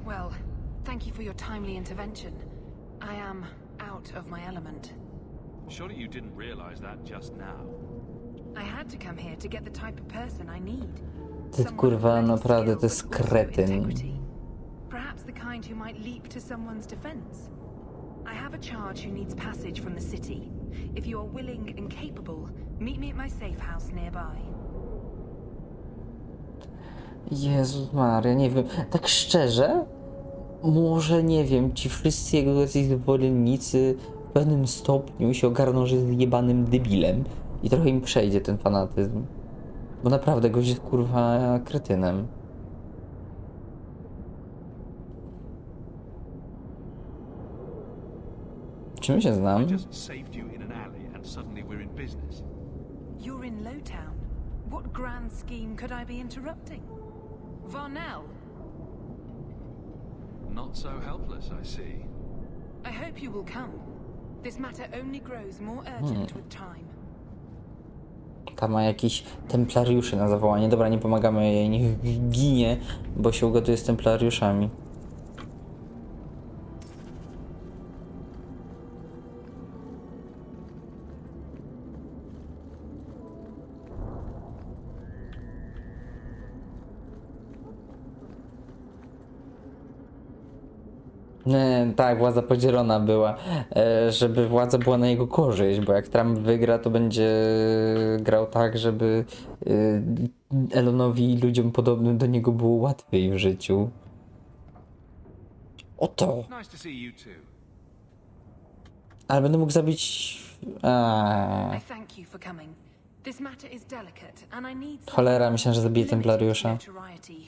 Well, thank you for your timely intervention. I am out of my element. Surely you didn't realize that just now. I had to come here to get the type of person I need. Ty kurwa, naprawdę to jest kretyn. Perhaps the kind who might leap to someone's defense. I have a charge who needs passage from the city. If you are willing and capable, meet me at my safe house nearby. Jezus Maria, nie wiem, tak szczerze, może nie wiem, ci wszyscy jego jacyś zwolennicy w pewnym stopniu się ogarną, że jest jebanym debilem i trochę im przejdzie ten fanatyzm. Bo naprawdę gość jest kurwa kretynem. Czym się znam? You're in Lowtown. What grand scheme could I be interrupting? Varnell! Not so helpless, I see. I hope you will come. This matter only grows more urgent with time. Tam ma jakiś templariuszy na zawołanie. Dobra, nie pomagamy jej, niech ginie, bo się ugatuje z templariuszami. Nie, tak, władza podzielona była, żeby władza była na jego korzyść, bo jak Trump wygra, to będzie grał tak, żeby Elonowi i ludziom podobnym do niego było łatwiej w życiu. Oto! Nice to see you too. Ale będę mógł zabić... I thank you for coming. This matter is delicate and I need Cholera, myślałem, że zabiję templariusza.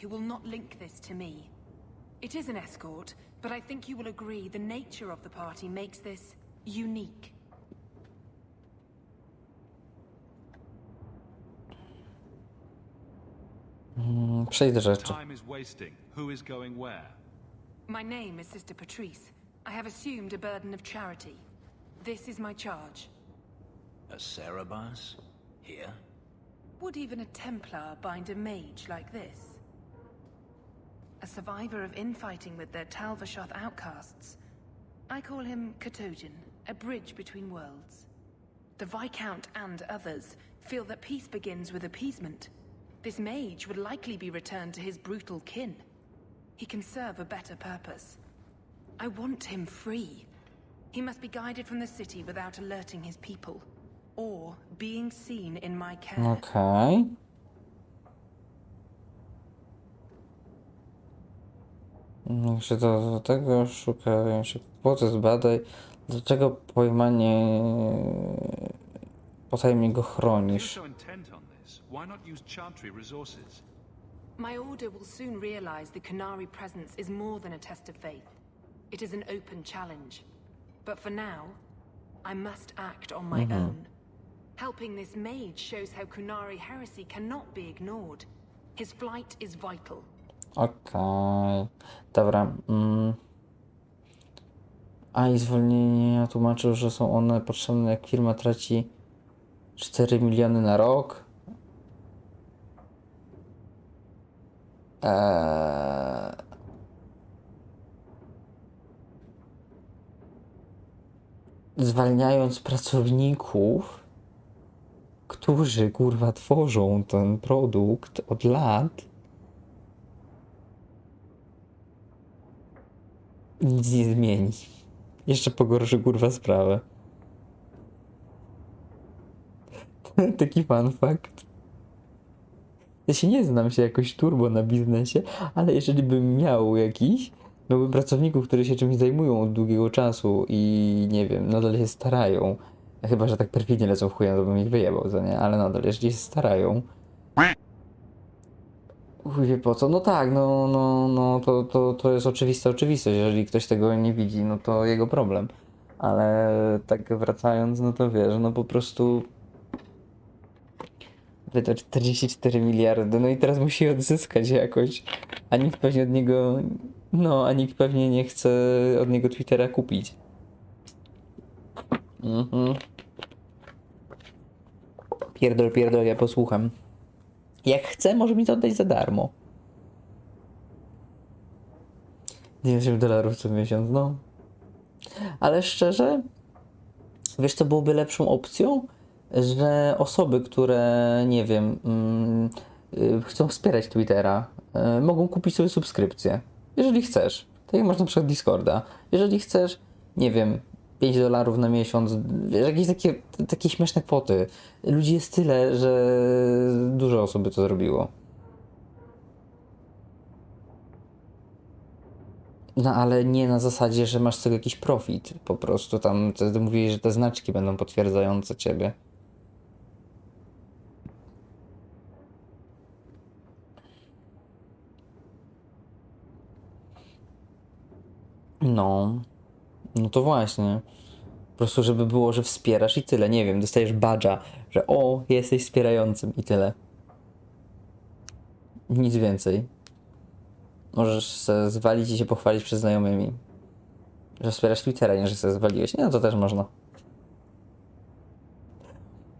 who will not link this to me. It is an escort, but I think you will agree the nature of the party makes this unique. Przejdź do rzeczy. Time is wasting. Who is going where? My name is Sister Patrice. I have assumed a burden of charity. This is my charge. A Cerebas? Here? Would even a Templar bind a mage like this? A survivor of infighting with their Talvashoth outcasts. I call him Katojan, a bridge between worlds. The Viscount and others feel that peace begins with appeasement. This mage would likely be returned to his brutal kin. He can serve a better purpose. I want him free. He must be guided from the city without alerting his people, or being seen in my care. Okej. Czy do tego szukają się kłopoty, zbadaj. Dlaczego pojmanie potajemnie go chronisz? My order will soon realize the Kunari presence is more than a test of faith. It is an open challenge. But for now, I must act on my own. Helping this mage shows how Kunari heresy cannot be ignored. His flight is vital. Okej. Dobra. A i zwolnienia tłumaczył, że są one potrzebne, jak firma traci 4 miliony na rok. Zwalniając pracowników, którzy kurwa tworzą ten produkt od lat, nic nie zmieni. Jeszcze pogorszy kurwa sprawę. Taki fun fact. Ja się nie znam się jakoś turbo na biznesie, ale jeżeli bym miał jakiś, miałbym pracowników, którzy się czymś zajmują od długiego czasu i nie wiem, nadal się starają. Chyba że tak perfidnie lecą w chuja, to bym ich wyjebał, co nie? Ale nadal, jeżeli się starają. Chuj wie po co? No tak, to jest oczywista oczywistość. Jeżeli ktoś tego nie widzi, no to jego problem. Ale tak wracając, no to wiesz, no po prostu wydał 44 miliardy, no i teraz musi odzyskać jakoś. A nikt pewnie od niego, a nikt pewnie nie chce od niego Twittera kupić. Pierdol, ja posłucham. Jak chce, może mi to oddać za darmo. 90 dolarów co miesiąc, no. Ale szczerze, wiesz co byłoby lepszą opcją? że osoby, które, nie wiem, chcą wspierać Twittera, mogą kupić sobie subskrypcję. Jeżeli chcesz. Tak jak masz na przykład Discorda. Jeżeli chcesz, nie wiem, $5 na miesiąc, wiesz, jakieś takie śmieszne kwoty. Ludzi jest tyle, że dużo osób by to zrobiło. No ale nie na zasadzie, że masz z tego jakiś profit. Po prostu tam mówili, że te znaczki będą potwierdzające ciebie. No. No to właśnie. Po prostu, żeby było, że wspierasz i tyle. Nie wiem, dostajesz badża, że o, jesteś wspierającym i tyle. Nic więcej. Możesz se zwalić i się pochwalić przed znajomymi. Że wspierasz Twittera, nie że sobie zwaliłeś. Nie, no to też można.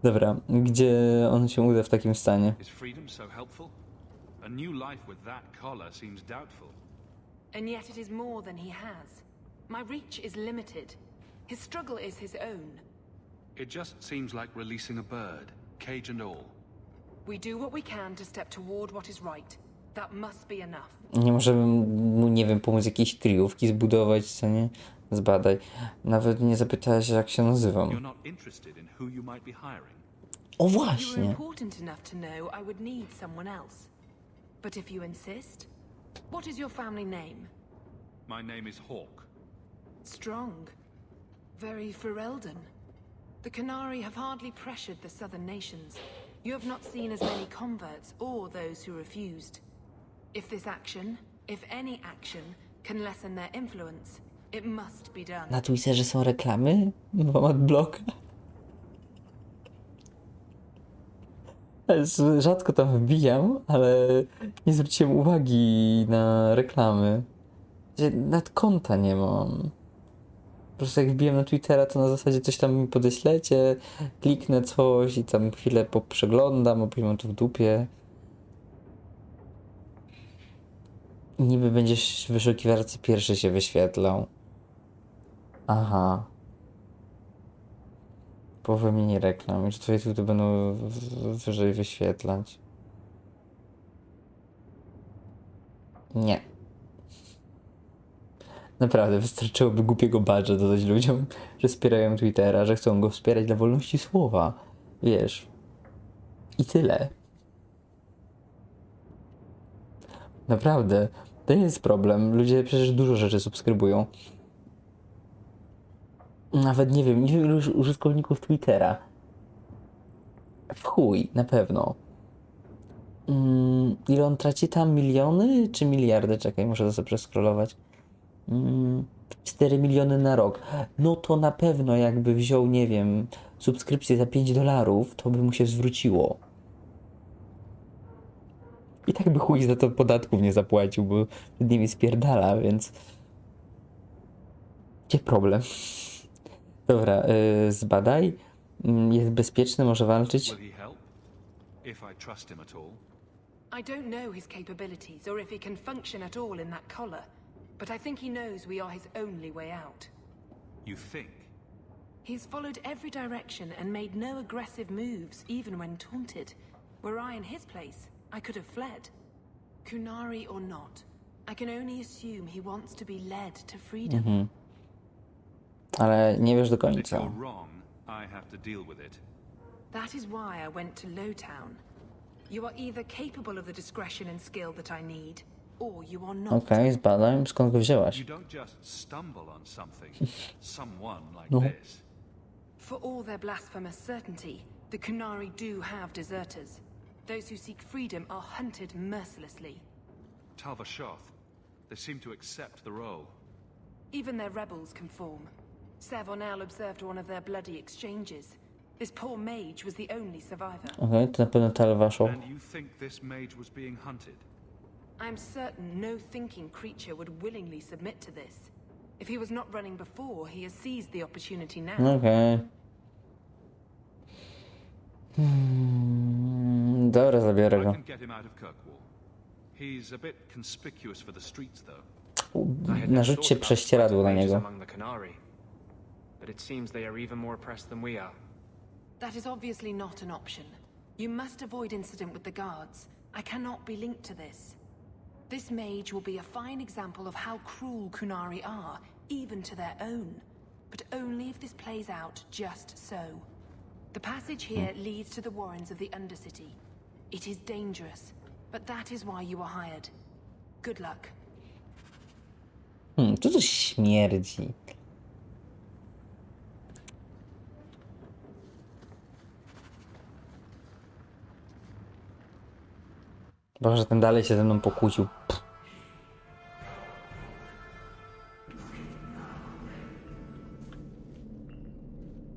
Dobra, gdzie on się uda w takim stanie? Is freedom so helpful? A new life with that collar seems doubtful. And yet it is more than he has. My reach is limited. His struggle is his own. It just seems like releasing a bird, cage and all. We do what we can to step toward what is right. That must be enough. Nie możemy mu, nie wiem, pomóc jakiejś kryjówki zbudować, co nie? Zbadaj. Nawet nie zapytałeś, jak się nazywam. You're not interested in who you might be hiring. O You were właśnie! important enough to know I would need someone else. But if you insist, what is your family name? My name is Hawk. Strong. Very Ferelden. The Canary have hardly pressured the southern nations. You have not seen as many converts or those who refused. If this action, if any action, can lessen their influence, it must be done. Na Twitterze są reklamy? Mam adblocka. Rzadko tam wbijam, ale nie zwróciłem uwagi na reklamy. Nawet konta nie mam. Po prostu jak wbiłem na Twittera, to na zasadzie coś tam mi podeślecie, kliknę coś i tam chwilę poprzeglądam, a później mam to w dupie. Niby będziesz w wyszukiwarce pierwszy się wyświetlał. Aha. Połowę mini reklam. I że twoje tweety będą wyżej wyświetlać. Nie. Naprawdę, wystarczyłoby głupiego badża dodać ludziom, że wspierają Twittera, że chcą go wspierać dla wolności słowa. Wiesz. I tyle. Naprawdę. To nie jest problem. Ludzie przecież dużo rzeczy subskrybują. Nawet nie wiem ilu użytkowników Twittera. W chuj, na pewno. Ile on traci tam? Miliony czy miliardy? Czekaj, muszę to sobie przeskrolować. 4 miliony na rok. No to na pewno jakby wziął, nie wiem, subskrypcję za $5, to by mu się zwróciło. I tak by chuj za to podatków nie zapłacił, bo przed nimi spierdala, więc... Gdzie problem? Dobra, zbadaj. Jest bezpieczny, może walczyć. Will he help? If I trust him at all. I don't know his capabilities or if he can function at all in that collar, but I think he knows we are his only way out. You think? He's followed every direction and made no aggressive moves, even when taunted. Were I in his place, I could have fled. Kunari or not, I can only assume he wants to be led to freedom. Ale nie wiesz do If końca. you're wrong, I have to deal with it. That is why I went to Lowtown. You are either capable of the discretion and skill that I need, or you are not. Okej, zbadaj. Skąd go wzięłaś? You don't just stumble on something, someone like No. this. For all their blasphemous certainty, the Kunari do have deserters. Those who seek freedom are hunted mercilessly. Talvashoth, they seem to accept the role. Even their rebels conform. Savonel observed one of their bloody exchanges. This poor mage was the only survivor. Okej, to na pewno Talwashow. And you think this mage was being hunted? I'm certain no thinking creature would willingly submit to this. If he was not running before, he has seized the opportunity now. Okej. Dobra, zabiorę I go. can get him out of Kirkwall. He's a bit conspicuous for the streets, though. Narzućcie prześcieradło na niego. But it seems they are even more pressed than we are. that is obviously not an option. You must avoid incident with the guards. I cannot be linked to this. This mage will be a fine example of how cruel Kunari are, even to their own. But only if this plays out just so. The passage here leads to the warrens of the Undercity. It is dangerous, but that is why you were hired. Good luck. Co to śmierdzi? Boże, ten dalej się ze mną pokłócił.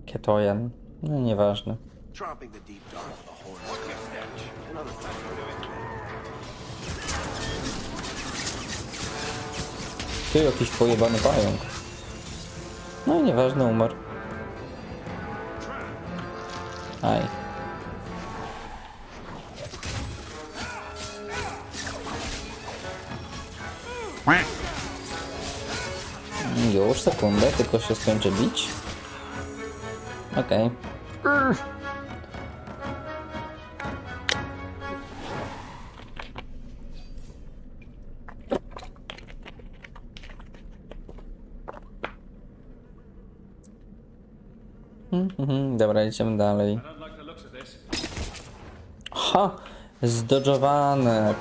Ketojan. No nieważne. Dropping the deep dark of the horror stench. Another time we're doing Ty, jakiś pojebany pająk. No i nieważne, umarł. Aj. Już, sekundę, tylko się skończę bić. Okej. Dobra, idziemy dalej. Ha! Zdodżowane.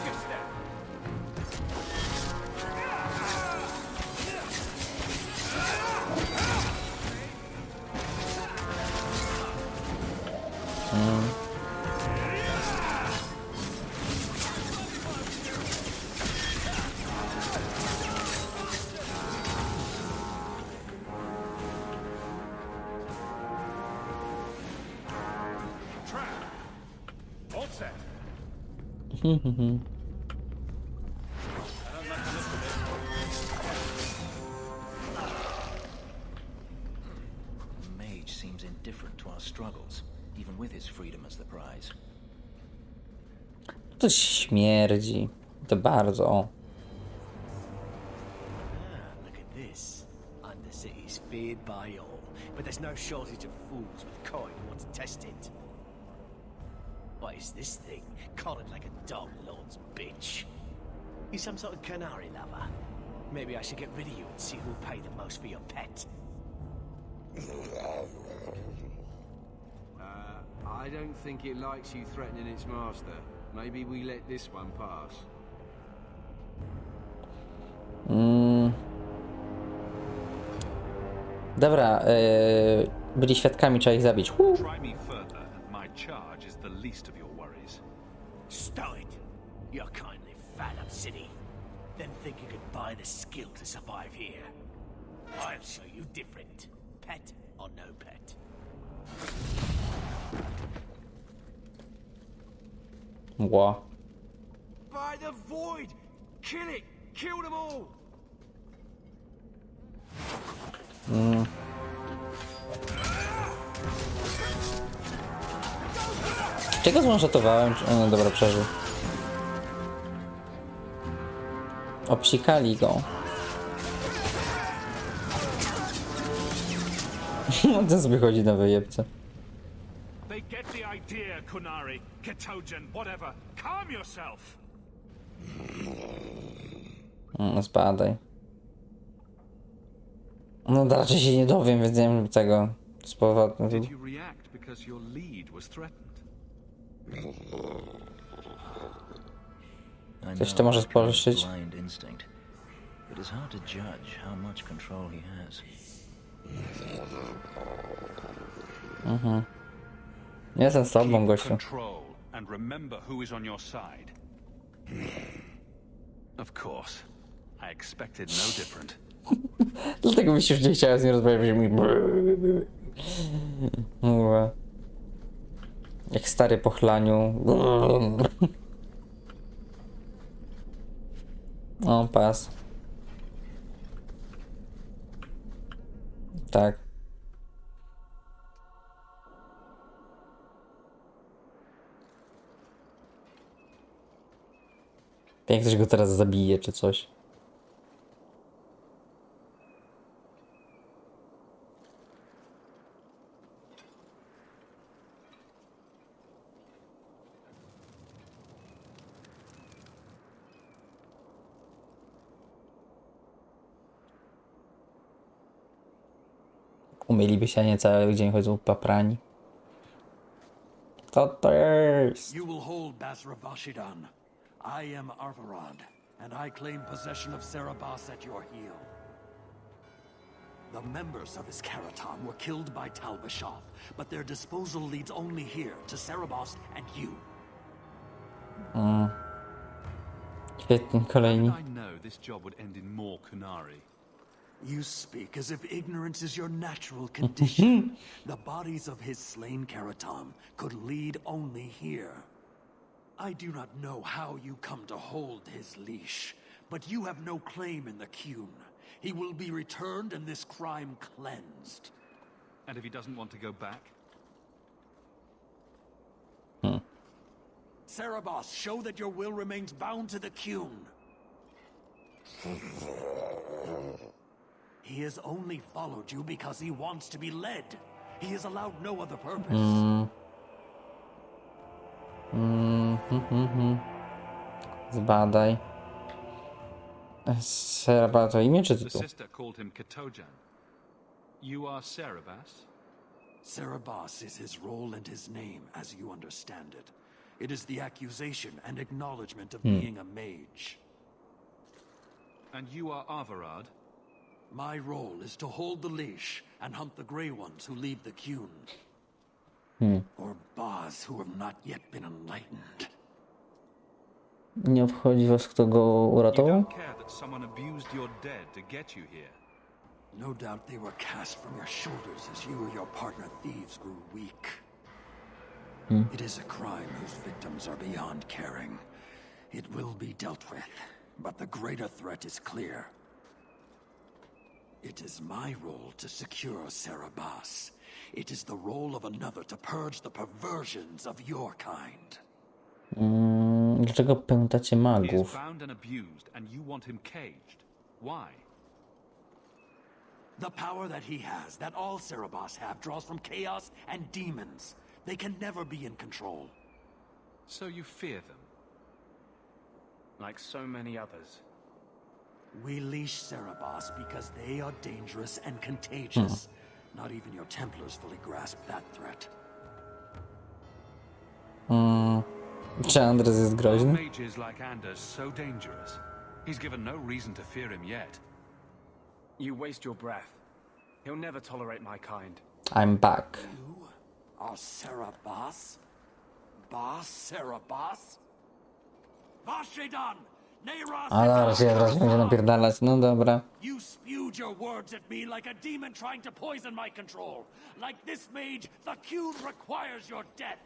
Mage seems indifferent to our struggles, even with his freedom as the prize. To śmierdzi. To bardzo. Look at this. Undercity's feared by all, but there's no shortage of fools with coin who want to test it. What is this thing? Collared like a dog lord's bitch. You some sort of canary lover? Maybe I should get rid of you and see who'll pay the most for your pet. I don't think it likes you threatening its master. Maybe we let this one pass. Dobra, byli świadkami, trzeba ich zabić. Try me further, and my charge is the least of your worries. Stow it! You're kindly fat up city. Then think you could buy the skill to survive here. I'll show you different. Pet or no pet. Ła. By the void! Kill it! Kill them all! Czego złączatowałem? No dobra, przeżył. Obsikali go. Ten sobie chodzi na wyjebce. They get the idea, Kunari, Ketogen, whatever. Calm yourself. Spadaj. No raczej się nie dowiem, więc nie wiem tego z powodu. Did you react because your lead was threatened? Coś to może spolszyć. Blind instinct. It is hard to judge how much control he has. Jestem z tobą, gościu. Control and remember who is on your side. Of course. I expected no different. Dlatego mi się już nie chciałem z nim rozmawiać, mi... Jak stary po chlaniu. O, pas. Tak. Jak ktoś go teraz zabije, czy coś. Umyliby się, a nie cały dzień chodzą paprani. Co to jest? You will hold Basra Vashidan. I am Arvarad, and I claim possession of Serabas at your heel. The members of his Karatam were killed by Tal Bashath, but their disposal leads only here, to Serabas and you. Świetnie, kolejni. I know this job would end in more Kunari. You speak as if ignorance is your natural condition. The bodies of his slain Karatam could lead only here. I do not know how you come to hold his leash, but you have no claim in the Qun. He will be returned and this crime cleansed. And if he doesn't want to go back? Serabas, show that your will remains bound to the Qun. He has only followed you because he wants to be led. He has allowed no other purpose. Zbadaj. Seraba to imię czy The tytuł? sister called him Katojan. You are Serabas? Serabas is his role and his name, as you understand it. It is the accusation and acknowledgement of being a mage. And you are Arvarad? My role is to hold the leash and hunt the Grey Ones who leave the Qun. Or Baz who have not yet been enlightened. Nie obchodzi was, kto go uratował? You don't care that someone abused your dead to get you here. No doubt they were cast from your shoulders as you or your partner thieves grew weak. It is a crime whose victims are beyond caring. It will be dealt with, but the greater threat is clear. It is my role to secure Serabas. It is the role of another to purge the perversions of your kind. Dlaczego pętacie He is magów? bound and abused, and you want him caged. Why? The power that he has, that all Serabas have, draws from chaos and demons. They can never be in control. So you fear them? Like so many others. We leash Serabas because they are dangerous and contagious. Not even your Templars fully grasp that threat. Czy Andres jest Are groźny? mages like Anders so dangerous? He's given no reason to fear him yet. You waste your breath. He'll never tolerate my kind. I'm back. You are Serabas? Bas Serabas? Vashidan! A dobra, się teraz będzie napierdalać, no dobra. You spewed your words at me like a demon trying to poison my control. Like this mage, the Qun requires your death.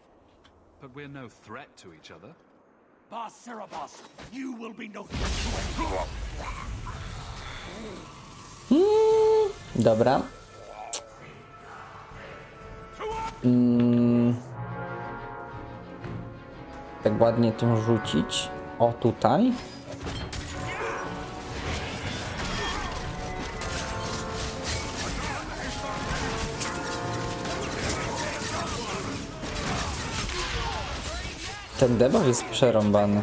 But we're no threat to each other. Bas Serabas, you will be no threat to us. Dobra. Tak ładnie tym rzucić. O, tutaj. Ten debuff jest przerąbany.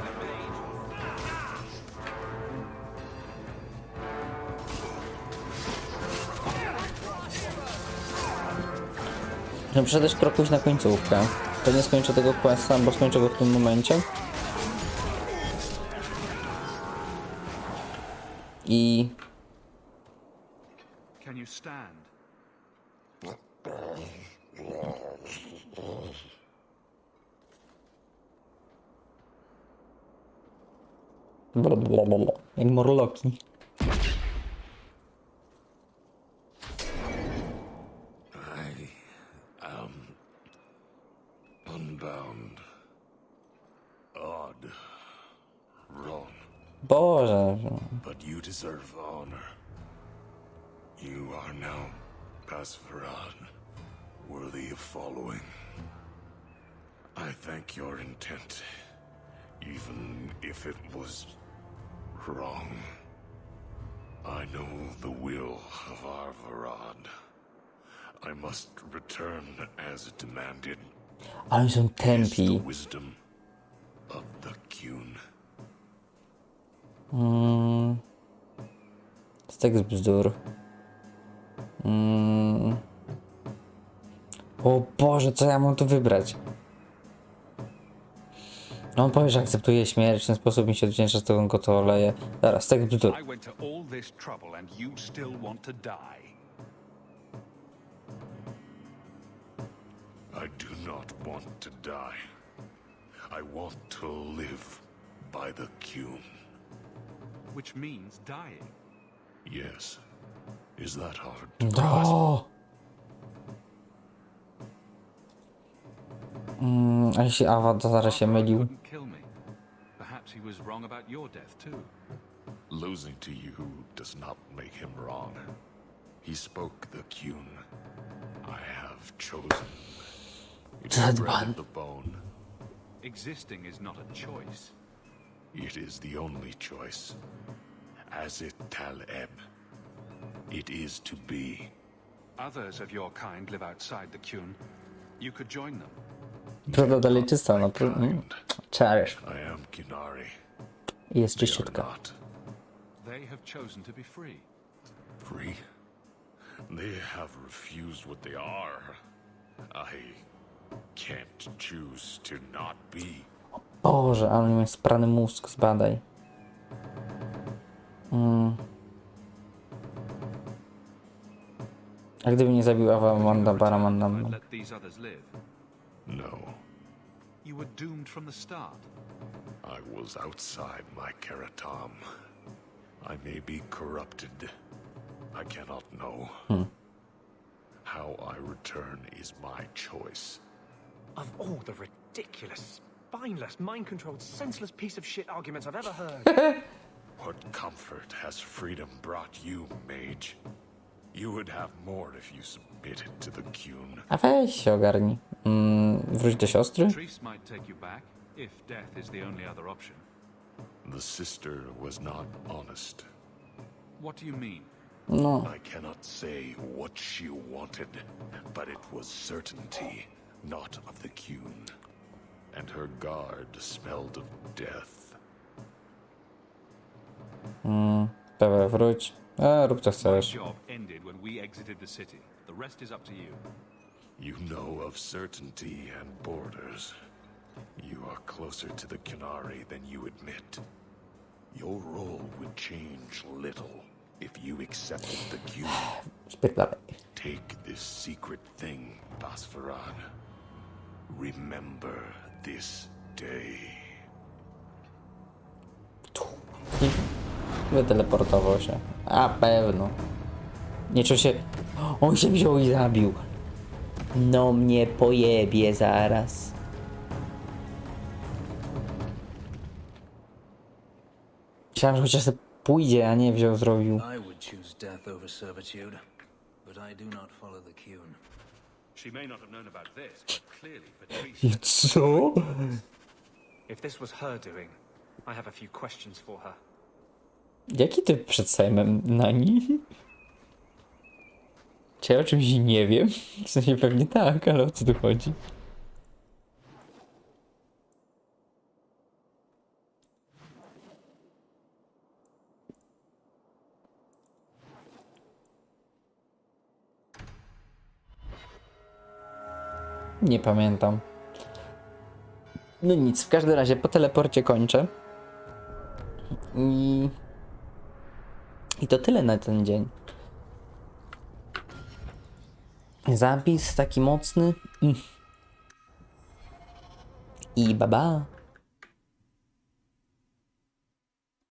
Muszę też krokuś na końcówkę. To nie skończę tego questa, bo skończę go w tym momencie. I... Can you stand? Blablabla. Jak morloki. Unbound. Odd. Wrong. Boże. But you deserve honor. You are now Pasvarad, worthy of following. I thank your intent, even if it was wrong. I know the will of Arvarad. I must return as demanded. Ale są tępi. Wisdom of the Qun. Z tego bzdur. O Boże, co ja mam tu wybrać? On powie, że akceptuje śmierć, w ten sposób mi się odwdzięcza, z tego go to oleje. Zaraz, tak bzdur. I went to all this trouble and you still want to die. I do not want to die. I want to live by the Qun. Which means dying. Yes. Is that hard to grasp? O! A jeśli Awatar się mylił? Couldn't kill me. Perhaps he was wrong about your death too. Losing to you does not make him wrong. He spoke the Qun. I have chosen. It is bred in the bone. Existing is not a choice. It is the only choice. As it Tal-Eb. It is to be. Others of your kind live outside the Qun. You could join them. Broda dalej czysta, no. Czaresz. I am Kinari. Jest They are czyściutka. not. They have chosen to be free. Free? They have refused what they are. I can't choose to not be. Boże, ale mi sprany mózg, zbadaj. A gdyby nie zabił Awamanda Baramanda? Let these others live. No. You were doomed from the start. I was outside my Keratam. I may be corrupted. I cannot know. How I return is my choice. Of all the ridiculous, spineless, mind-controlled, senseless piece of shit arguments I've ever heard. What comfort has freedom brought you, mage? You would have more if you submitted to the Qun. A weź się ogarnij. Wróć do siostry? Treese might take you back, if death is the only other option. The sister was not honest. What do you mean? No. I cannot say what she wanted, but it was certainty, not of the Qun. And her guard smelled of death. Dobra, wróć. Rób co My chcesz. job ended when we exited the city. The rest is up to you. You know of certainty and borders. You are closer to the Kinari than you admit. Your role would change little if you accepted the Qun. Spierdalaj. Take this secret thing, Basfaran. Remember this day. Wyteleportował się. A pewno. Nie czuł się... On się wziął i zabił. No mnie pojebie zaraz. Myślałem, że chociaż sobie pójdzie, a nie wziął, zrobił. I would choose death over servitude, but I do not follow the Qun. She may not have known about this, but clearly Patrice... Co? If this was her doing, I have a few questions for her. Jaki ty przed Sejmem na nim? Czy ja o czymś nie wiem? W sensie pewnie tak, ale o co tu chodzi? Nie pamiętam. No nic, w każdym razie po teleporcie kończę. I to tyle na ten dzień. Zapis taki mocny. I baba.